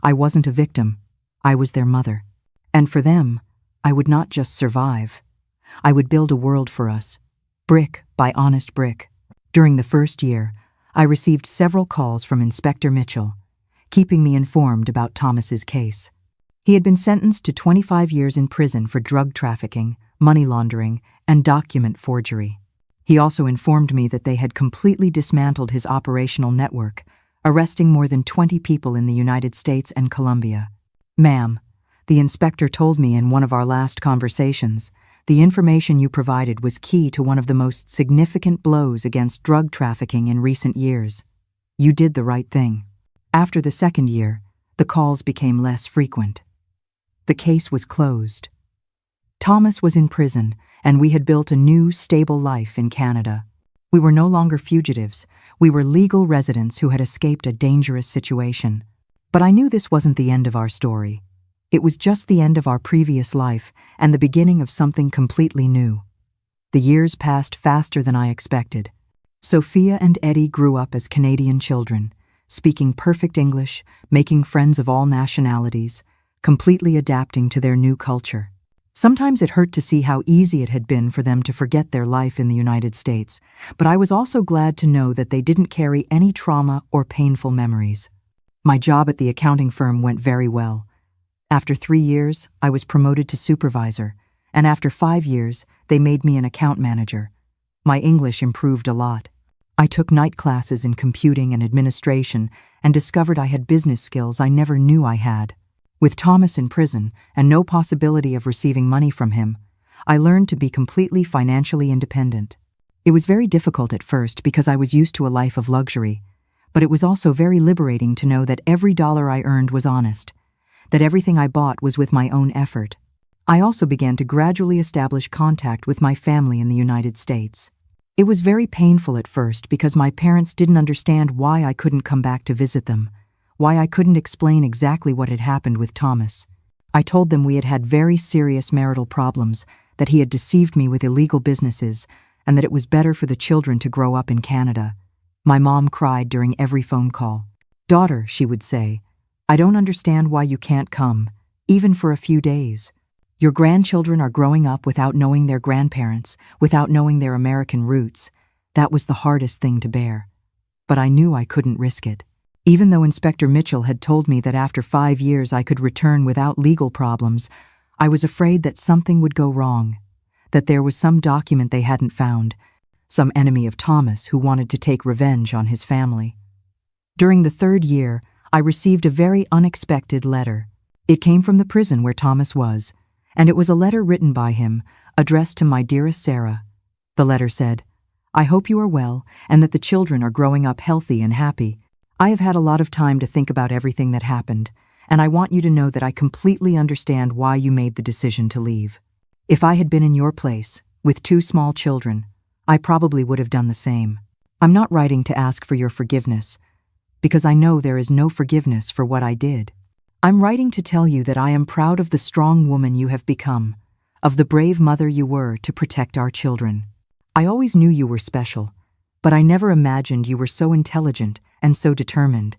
I wasn't a victim. I was their mother. And for them, I would not just survive. I would build a world for us, brick by honest brick. During the first year, I received several calls from Inspector Mitchell, keeping me informed about Thomas's case. He had been sentenced to 25 years in prison for drug trafficking, money laundering, and document forgery. He also informed me that they had completely dismantled his operational network, arresting more than 20 people in the United States and Colombia. Ma'am, the inspector told me in one of our last conversations, the information you provided was key to one of the most significant blows against drug trafficking in recent years. You did the right thing. After the second year, the calls became less frequent. The case was closed. Thomas was in prison, and we had built a new, stable life in Canada. We were no longer fugitives. We were legal residents who had escaped a dangerous situation. But I knew this wasn't the end of our story. It was just the end of our previous life and the beginning of something completely new. The years passed faster than I expected. Sophia and Eddie grew up as Canadian children, speaking perfect English, making friends of all nationalities, completely adapting to their new culture. Sometimes it hurt to see how easy it had been for them to forget their life in the United States, but I was also glad to know that they didn't carry any trauma or painful memories. My job at the accounting firm went very well. After 3 years, I was promoted to supervisor, and after 5 years, they made me an account manager. My English improved a lot. I took night classes in computing and administration and discovered I had business skills I never knew I had. With Thomas in prison and no possibility of receiving money from him, I learned to be completely financially independent. It was very difficult at first because I was used to a life of luxury, but it was also very liberating to know that every dollar I earned was honest, that everything I bought was with my own effort. I also began to gradually establish contact with my family in the United States. It was very painful at first because my parents didn't understand why I couldn't come back to visit them, why I couldn't explain exactly what had happened with Thomas. I told them we had had very serious marital problems, that he had deceived me with illegal businesses, and that it was better for the children to grow up in Canada. My mom cried during every phone call. "Daughter," she would say, "I don't understand why you can't come, even for a few days. Your grandchildren are growing up without knowing their grandparents, without knowing their American roots." That was the hardest thing to bear. But I knew I couldn't risk it. Even though Inspector Mitchell had told me that after 5 years I could return without legal problems, I was afraid that something would go wrong, that there was some document they hadn't found, some enemy of Thomas who wanted to take revenge on his family. During the 3rd year, I received a very unexpected letter. It came from the prison where Thomas was, and it was a letter written by him, addressed to my dearest Sarah. The letter said, "I hope you are well and that the children are growing up healthy and happy. I have had a lot of time to think about everything that happened, and I want you to know that I completely understand why you made the decision to leave. If I had been in your place, with 2 small children, I probably would have done the same. I'm not writing to ask for your forgiveness, because I know there is no forgiveness for what I did. I'm writing to tell you that I am proud of the strong woman you have become, of the brave mother you were to protect our children. I always knew you were special, but I never imagined you were so intelligent and so determined."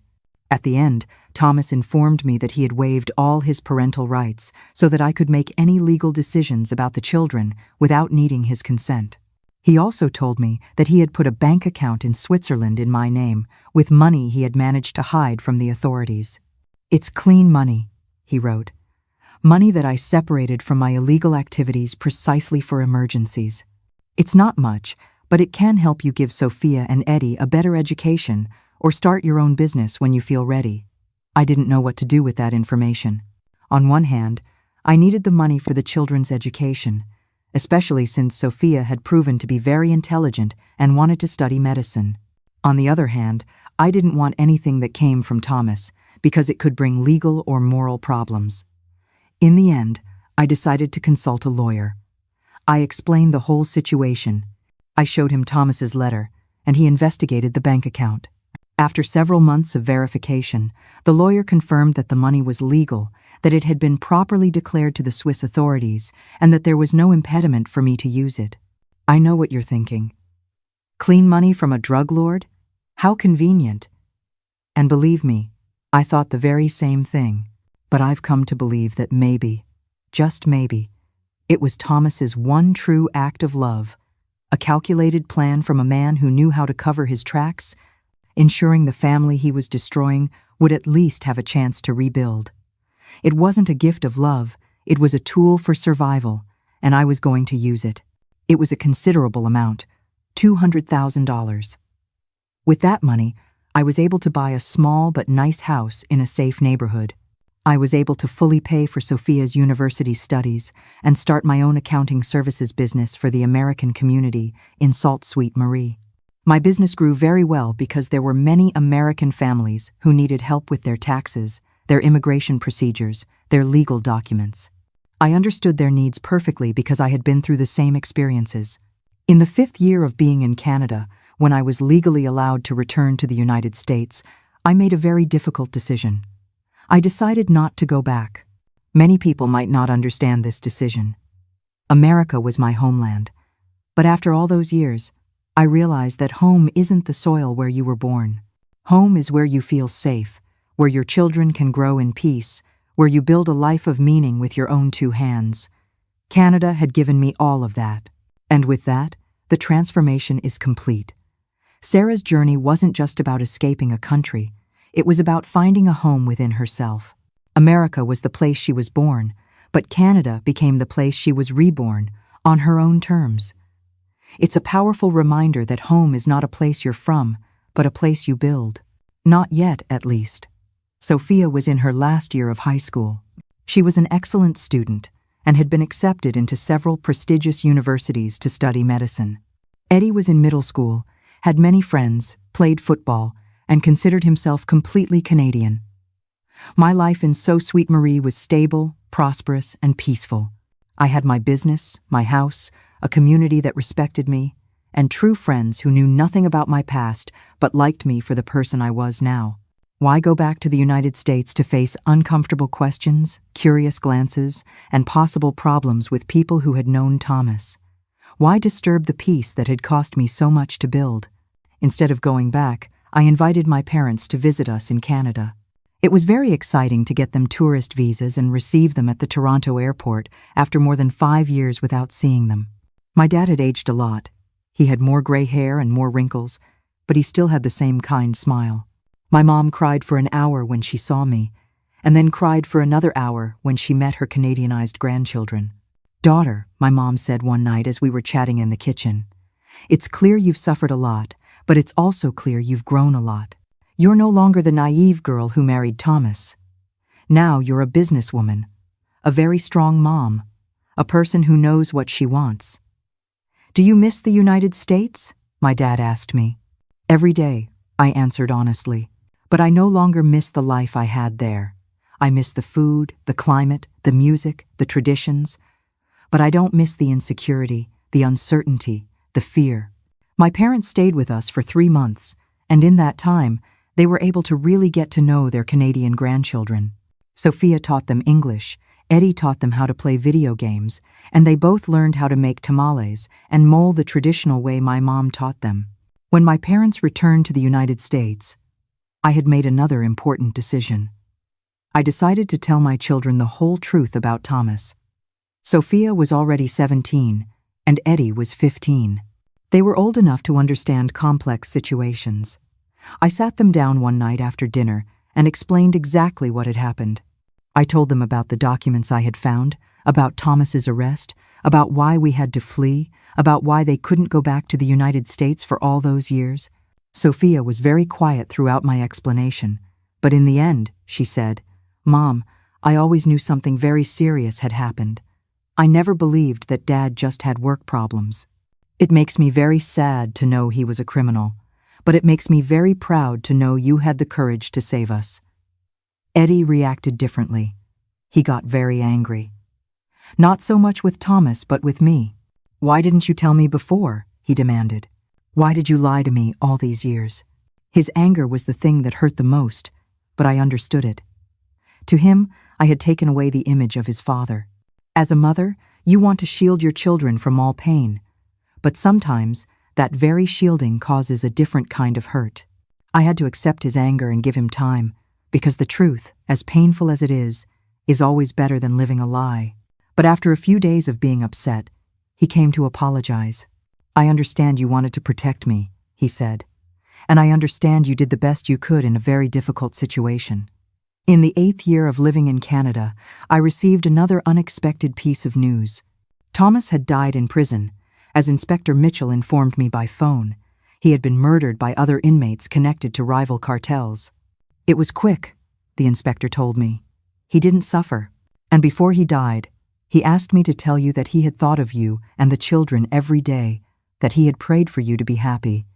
At the end, Thomas informed me that he had waived all his parental rights so that I could make any legal decisions about the children without needing his consent. He also told me that he had put a bank account in Switzerland in my name, with money he had managed to hide from the authorities. "It's clean money," he wrote. "Money that I separated from my illegal activities precisely for emergencies. It's not much, but it can help you give Sophia and Eddie a better education or start your own business when you feel ready." I didn't know what to do with that information. On one hand, I needed the money for the children's education, especially since Sophia had proven to be very intelligent and wanted to study medicine. On the other hand, I didn't want anything that came from Thomas, because it could bring legal or moral problems. In the end, I decided to consult a lawyer. I explained the whole situation. I showed him Thomas's letter, and he investigated the bank account. After several months of verification, the lawyer confirmed that the money was legal, that it had been properly declared to the Swiss authorities, and that there was no impediment for me to use it. I know what you're thinking. Clean money from a drug lord? How convenient. And believe me, I thought the very same thing, but I've come to believe that maybe, just maybe, it was Thomas's one true act of love, a calculated plan from a man who knew how to cover his tracks, ensuring the family he was destroying would at least have a chance to rebuild. It wasn't a gift of love, it was a tool for survival, and I was going to use it. It was a considerable amount, $200,000. With that money, I was able to buy a small but nice house in a safe neighborhood. I was able to fully pay for Sophia's university studies and start my own accounting services business for the American community in Sault Ste. Marie. My business grew very well because there were many American families who needed help with their taxes, their immigration procedures, their legal documents. I understood their needs perfectly because I had been through the same experiences. In the 5th year of being in Canada, when I was legally allowed to return to the United States, I made a very difficult decision. I decided not to go back. Many people might not understand this decision. America was my homeland. But after all those years, I realized that home isn't the soil where you were born. Home is where you feel safe, where your children can grow in peace, where you build a life of meaning with your own 2 hands. Canada had given me all of that. And with that, the transformation is complete. Sarah's journey wasn't just about escaping a country. It was about finding a home within herself. America was the place she was born, but Canada became the place she was reborn, on her own terms. It's a powerful reminder that home is not a place you're from, but a place you build. Not yet, at least. Sophia was in her last year of high school. She was an excellent student and had been accepted into several prestigious universities to study medicine. Eddie was in middle school, had many friends, played football, and considered himself completely Canadian. My life in Sault Ste. Marie was stable, prosperous, and peaceful. I had my business, my house, a community that respected me, and true friends who knew nothing about my past but liked me for the person I was now. Why go back to the United States to face uncomfortable questions, curious glances, and possible problems with people who had known Thomas? Why disturb the peace that had cost me so much to build? Instead of going back, I invited my parents to visit us in Canada. It was very exciting to get them tourist visas and receive them at the Toronto airport after more than 5 years without seeing them. My dad had aged a lot. He had more gray hair and more wrinkles, but he still had the same kind smile. My mom cried for an hour when she saw me, and then cried for another hour when she met her Canadianized grandchildren. "Daughter," my mom said one night as we were chatting in the kitchen, "it's clear you've suffered a lot, but it's also clear you've grown a lot. You're no longer the naive girl who married Thomas. Now you're a businesswoman, a very strong mom, a person who knows what she wants." "Do you miss the United States?" my dad asked me. "Every day," I answered honestly. "But I no longer miss the life I had there. I miss the food, the climate, the music, the traditions. But I don't miss the insecurity, the uncertainty, the fear." My parents stayed with us for 3 months, and in that time, they were able to really get to know their Canadian grandchildren. Sophia taught them English, Eddie taught them how to play video games, and they both learned how to make tamales and mold the traditional way my mom taught them. When my parents returned to the United States, I had made another important decision. I decided to tell my children the whole truth about Thomas. Sophia was already 17, and Eddie was 15. They were old enough to understand complex situations. I sat them down one night after dinner and explained exactly what had happened. I told them about the documents I had found, about Thomas's arrest, about why we had to flee, about why they couldn't go back to the United States for all those years. Sophia was very quiet throughout my explanation, but in the end, she said, "Mom, I always knew something very serious had happened. I never believed that Dad just had work problems. It makes me very sad to know he was a criminal, but it makes me very proud to know you had the courage to save us." Eddie reacted differently. He got very angry. Not so much with Thomas, but with me. "Why didn't you tell me before?" he demanded. "Why did you lie to me all these years?" His anger was the thing that hurt the most, but I understood it. To him, I had taken away the image of his father. As a mother, you want to shield your children from all pain, but sometimes that very shielding causes a different kind of hurt. I had to accept his anger and give him time, because the truth, as painful as it is always better than living a lie. But after a few days of being upset, he came to apologize. "I understand you wanted to protect me," he said, "and I understand you did the best you could in a very difficult situation." In the 8th year of living in Canada, I received another unexpected piece of news. Thomas had died in prison, as Inspector Mitchell informed me by phone. He had been murdered by other inmates connected to rival cartels. "It was quick," the inspector told me. "He didn't suffer, and before he died, he asked me to tell you that he had thought of you and the children every day, that he had prayed for you to be happy."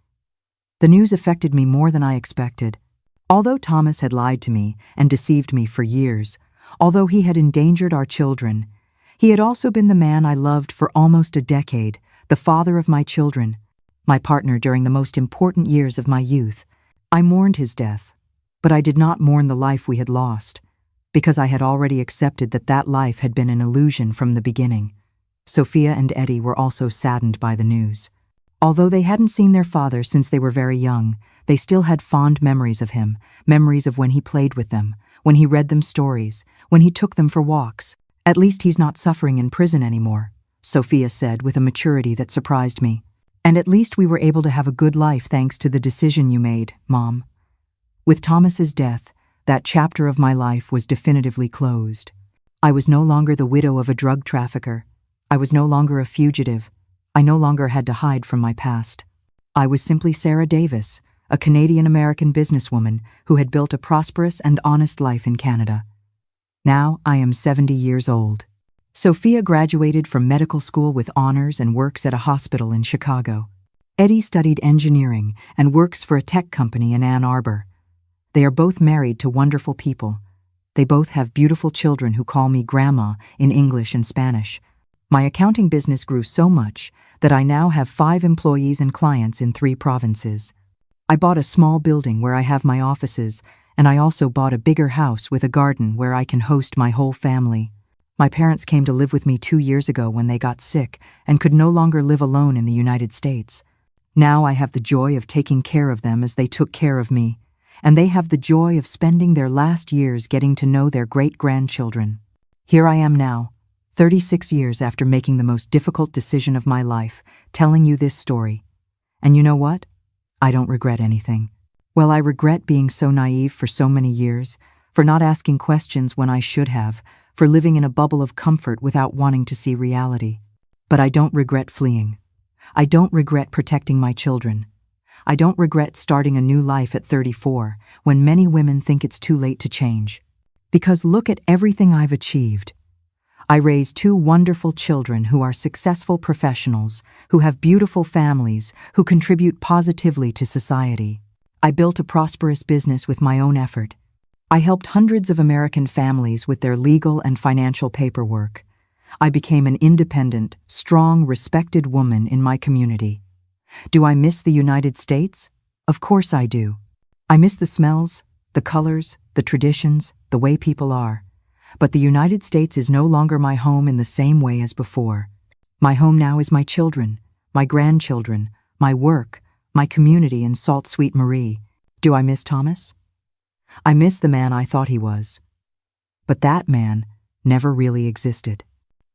The news affected me more than I expected. Although Thomas had lied to me and deceived me for years, although he had endangered our children, he had also been the man I loved for almost a decade, the father of my children, my partner during the most important years of my youth. I mourned his death, but I did not mourn the life we had lost, because I had already accepted that that life had been an illusion from the beginning. Sophia and Eddie were also saddened by the news. Although they hadn't seen their father since they were very young, they still had fond memories of him, memories of when he played with them, when he read them stories, when he took them for walks. "At least he's not suffering in prison anymore," Sophia said with a maturity that surprised me. "And at least we were able to have a good life thanks to the decision you made, Mom." With Thomas's death, that chapter of my life was definitively closed. I was no longer the widow of a drug trafficker. I was no longer a fugitive. I no longer had to hide from my past. I was simply Sarah Davis, a Canadian-American businesswoman who had built a prosperous and honest life in Canada. Now I am 70 years old. Sophia graduated from medical school with honors and works at a hospital in Chicago. Eddie studied engineering and works for a tech company in Ann Arbor. They are both married to wonderful people. They both have beautiful children who call me Grandma in English and Spanish. My accounting business grew so much that I now have 5 employees and clients in 3 provinces. I bought a small building where I have my offices, and I also bought a bigger house with a garden where I can host my whole family. My parents came to live with me 2 years ago when they got sick and could no longer live alone in the United States. Now I have the joy of taking care of them as they took care of me, and they have the joy of spending their last years getting to know their great-grandchildren. Here I am now, 36 years after making the most difficult decision of my life, telling you this story. And you know what? I don't regret anything. Well, I regret being so naive for so many years, for not asking questions when I should have, for living in a bubble of comfort without wanting to see reality. But I don't regret fleeing. I don't regret protecting my children. I don't regret starting a new life at 34, when many women think it's too late to change. Because look at everything I've achieved. I raised 2 wonderful children who are successful professionals, who have beautiful families, who contribute positively to society. I built a prosperous business with my own effort. I helped hundreds of American families with their legal and financial paperwork. I became an independent, strong, respected woman in my community. Do I miss the United States? Of course I do. I miss the smells, the colors, the traditions, the way people are. But the United States is no longer my home in the same way as before. My home now is my children, my grandchildren, my work, my community in Sault Ste. Marie. Do I miss Thomas? I miss the man I thought he was. But that man never really existed.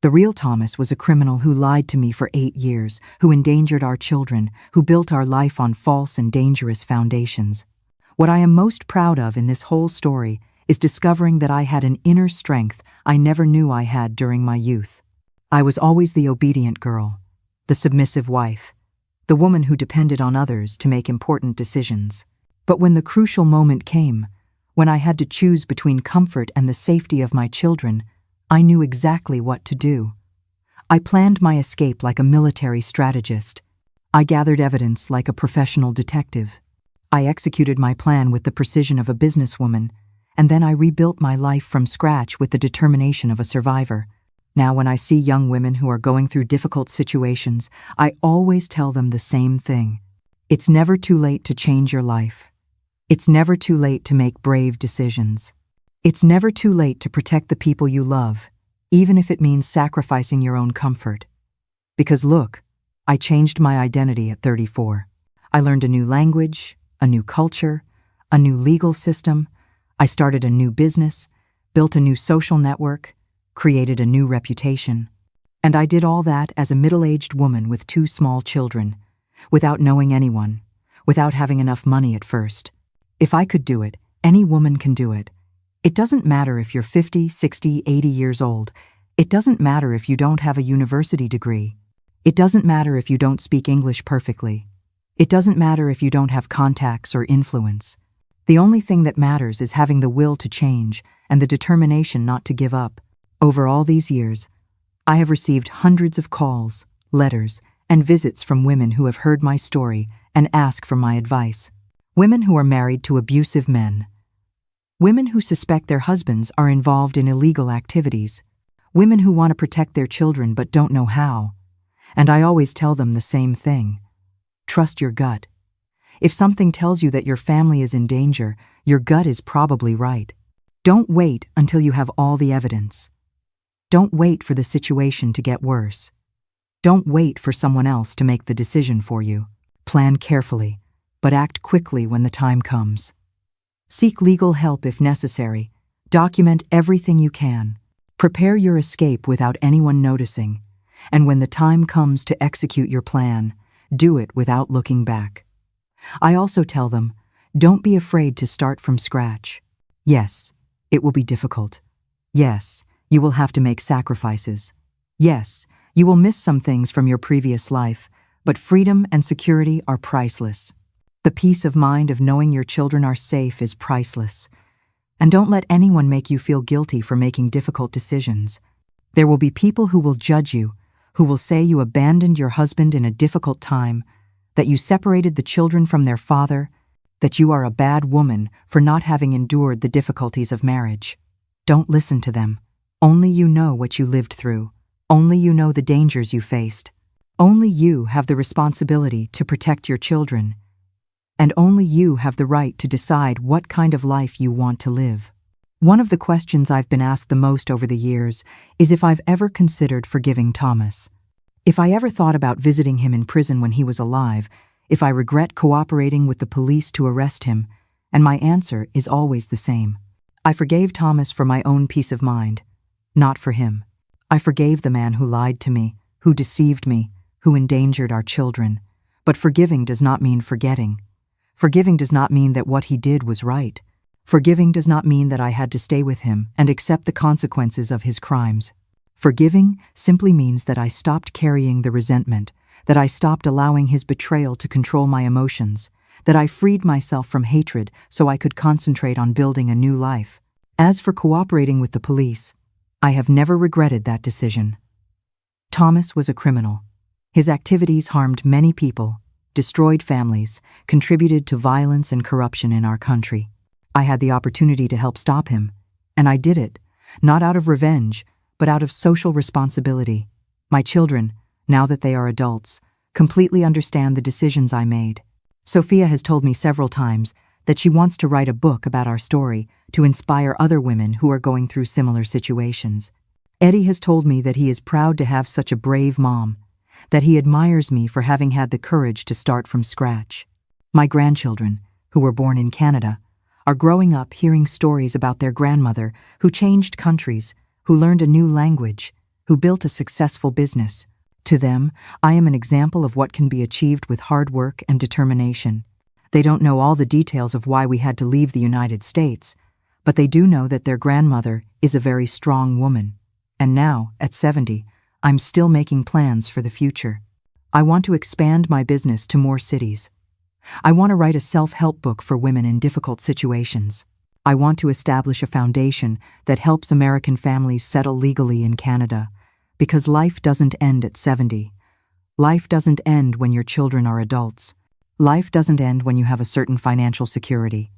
The real Thomas was a criminal who lied to me for 8 years, who endangered our children, who built our life on false and dangerous foundations. What I am most proud of in this whole story is discovering that I had an inner strength I never knew I had during my youth. I was always the obedient girl, the submissive wife, the woman who depended on others to make important decisions. But when the crucial moment came, when I had to choose between comfort and the safety of my children, I knew exactly what to do. I planned my escape like a military strategist. I gathered evidence like a professional detective. I executed my plan with the precision of a businesswoman, and then I rebuilt my life from scratch with the determination of a survivor. Now, when I see young women who are going through difficult situations, I always tell them the same thing. It's never too late to change your life. It's never too late to make brave decisions. It's never too late to protect the people you love, even if it means sacrificing your own comfort. Because look, I changed my identity at 34. I learned a new language, a new culture, a new legal system. I started a new business, built a new social network, created a new reputation. And I did all that as a middle-aged woman with 2 small children, without knowing anyone, without having enough money at first. If I could do it, any woman can do it. It doesn't matter if you're 50, 60, 80 years old. It doesn't matter if you don't have a university degree. It doesn't matter if you don't speak English perfectly. It doesn't matter if you don't have contacts or influence. The only thing that matters is having the will to change and the determination not to give up. Over all these years, I have received hundreds of calls, letters, and visits from women who have heard my story and ask for my advice. Women who are married to abusive men. Women who suspect their husbands are involved in illegal activities. Women who want to protect their children but don't know how. And I always tell them the same thing. Trust your gut. If something tells you that your family is in danger, your gut is probably right. Don't wait until you have all the evidence. Don't wait for the situation to get worse. Don't wait for someone else to make the decision for you. Plan carefully, but act quickly when the time comes. Seek legal help if necessary. Document everything you can. Prepare your escape without anyone noticing. And when the time comes to execute your plan, do it without looking back. I also tell them, don't be afraid to start from scratch. Yes, it will be difficult. Yes, you will have to make sacrifices. Yes, you will miss some things from your previous life, but freedom and security are priceless. The peace of mind of knowing your children are safe is priceless. And don't let anyone make you feel guilty for making difficult decisions. There will be people who will judge you, who will say you abandoned your husband in a difficult time, that you separated the children from their father, that you are a bad woman for not having endured the difficulties of marriage. Don't listen to them. Only you know what you lived through. Only you know the dangers you faced. Only you have the responsibility to protect your children. And only you have the right to decide what kind of life you want to live. One of the questions I've been asked the most over the years is if I've ever considered forgiving Thomas. If I ever thought about visiting him in prison when he was alive, if I regret cooperating with the police to arrest him, and my answer is always the same. I forgave Thomas for my own peace of mind, not for him. I forgave the man who lied to me, who deceived me, who endangered our children. But forgiving does not mean forgetting. Forgiving does not mean that what he did was right. Forgiving does not mean that I had to stay with him and accept the consequences of his crimes. Forgiving simply means that I stopped carrying the resentment, that I stopped allowing his betrayal to control my emotions, that I freed myself from hatred so I could concentrate on building a new life. As for cooperating with the police, I have never regretted that decision. Thomas was a criminal. His activities harmed many people, destroyed families, contributed to violence and corruption in our country. I had the opportunity to help stop him, and I did it, not out of revenge, but out of social responsibility. My children, now that they are adults, completely understand the decisions I made. Sophia has told me several times that she wants to write a book about our story to inspire other women who are going through similar situations. Eddie has told me that he is proud to have such a brave mom, that he admires me for having had the courage to start from scratch. My grandchildren, who were born in Canada, are growing up hearing stories about their grandmother who changed countries, who learned a new language, who built a successful business. To them, I am an example of what can be achieved with hard work and determination. They don't know all the details of why we had to leave the United States, but they do know that their grandmother is a very strong woman. And now, at 70, I'm still making plans for the future. I want to expand my business to more cities. I want to write a self-help book for women in difficult situations. I want to establish a foundation that helps American families settle legally in Canada, because life doesn't end at 70. Life doesn't end when your children are adults. Life doesn't end when you have a certain financial security.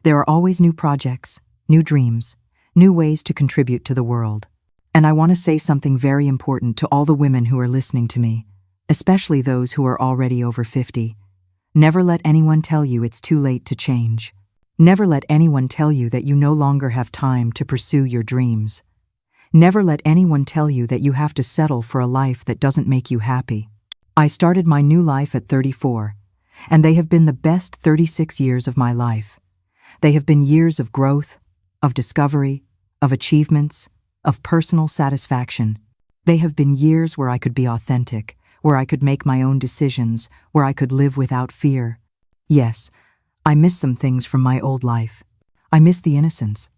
There are always new projects, new dreams, new ways to contribute to the world. And I want to say something very important to all the women who are listening to me, especially those who are already over 50. Never let anyone tell you it's too late to change. Never let anyone tell you that you no longer have time to pursue your dreams. Never let anyone tell you that you have to settle for a life that doesn't make you happy. I started my new life at 34, and they have been the best 36 years of my life. They have been years of growth, of discovery, of achievements, of personal satisfaction. They have been years where I could be authentic, where I could make my own decisions, where I could live without fear. Yes, I miss some things from my old life. I miss the innocence,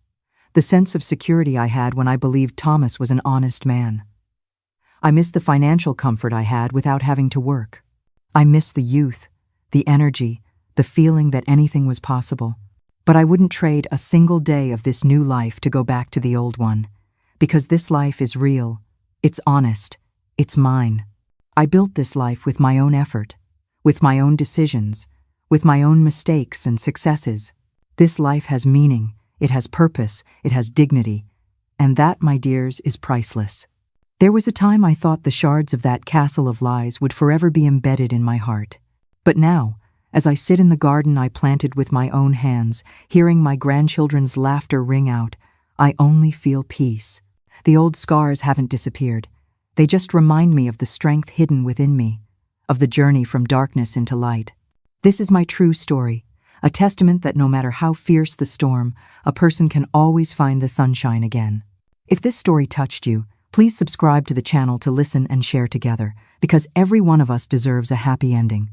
the sense of security I had when I believed Thomas was an honest man. I miss the financial comfort I had without having to work. I miss the youth, the energy, the feeling that anything was possible. But I wouldn't trade a single day of this new life to go back to the old one, because this life is real, it's honest, it's mine. I built this life with my own effort, with my own decisions, with my own mistakes and successes. This life has meaning, it has purpose, it has dignity, and that, my dears, is priceless. There was a time I thought the shards of that castle of lies would forever be embedded in my heart. But now, as I sit in the garden I planted with my own hands, hearing my grandchildren's laughter ring out, I only feel peace. The old scars haven't disappeared. They just remind me of the strength hidden within me, of the journey from darkness into light. This is my true story, a testament that no matter how fierce the storm, a person can always find the sunshine again. If this story touched you, please subscribe to the channel to listen and share together, because every one of us deserves a happy ending.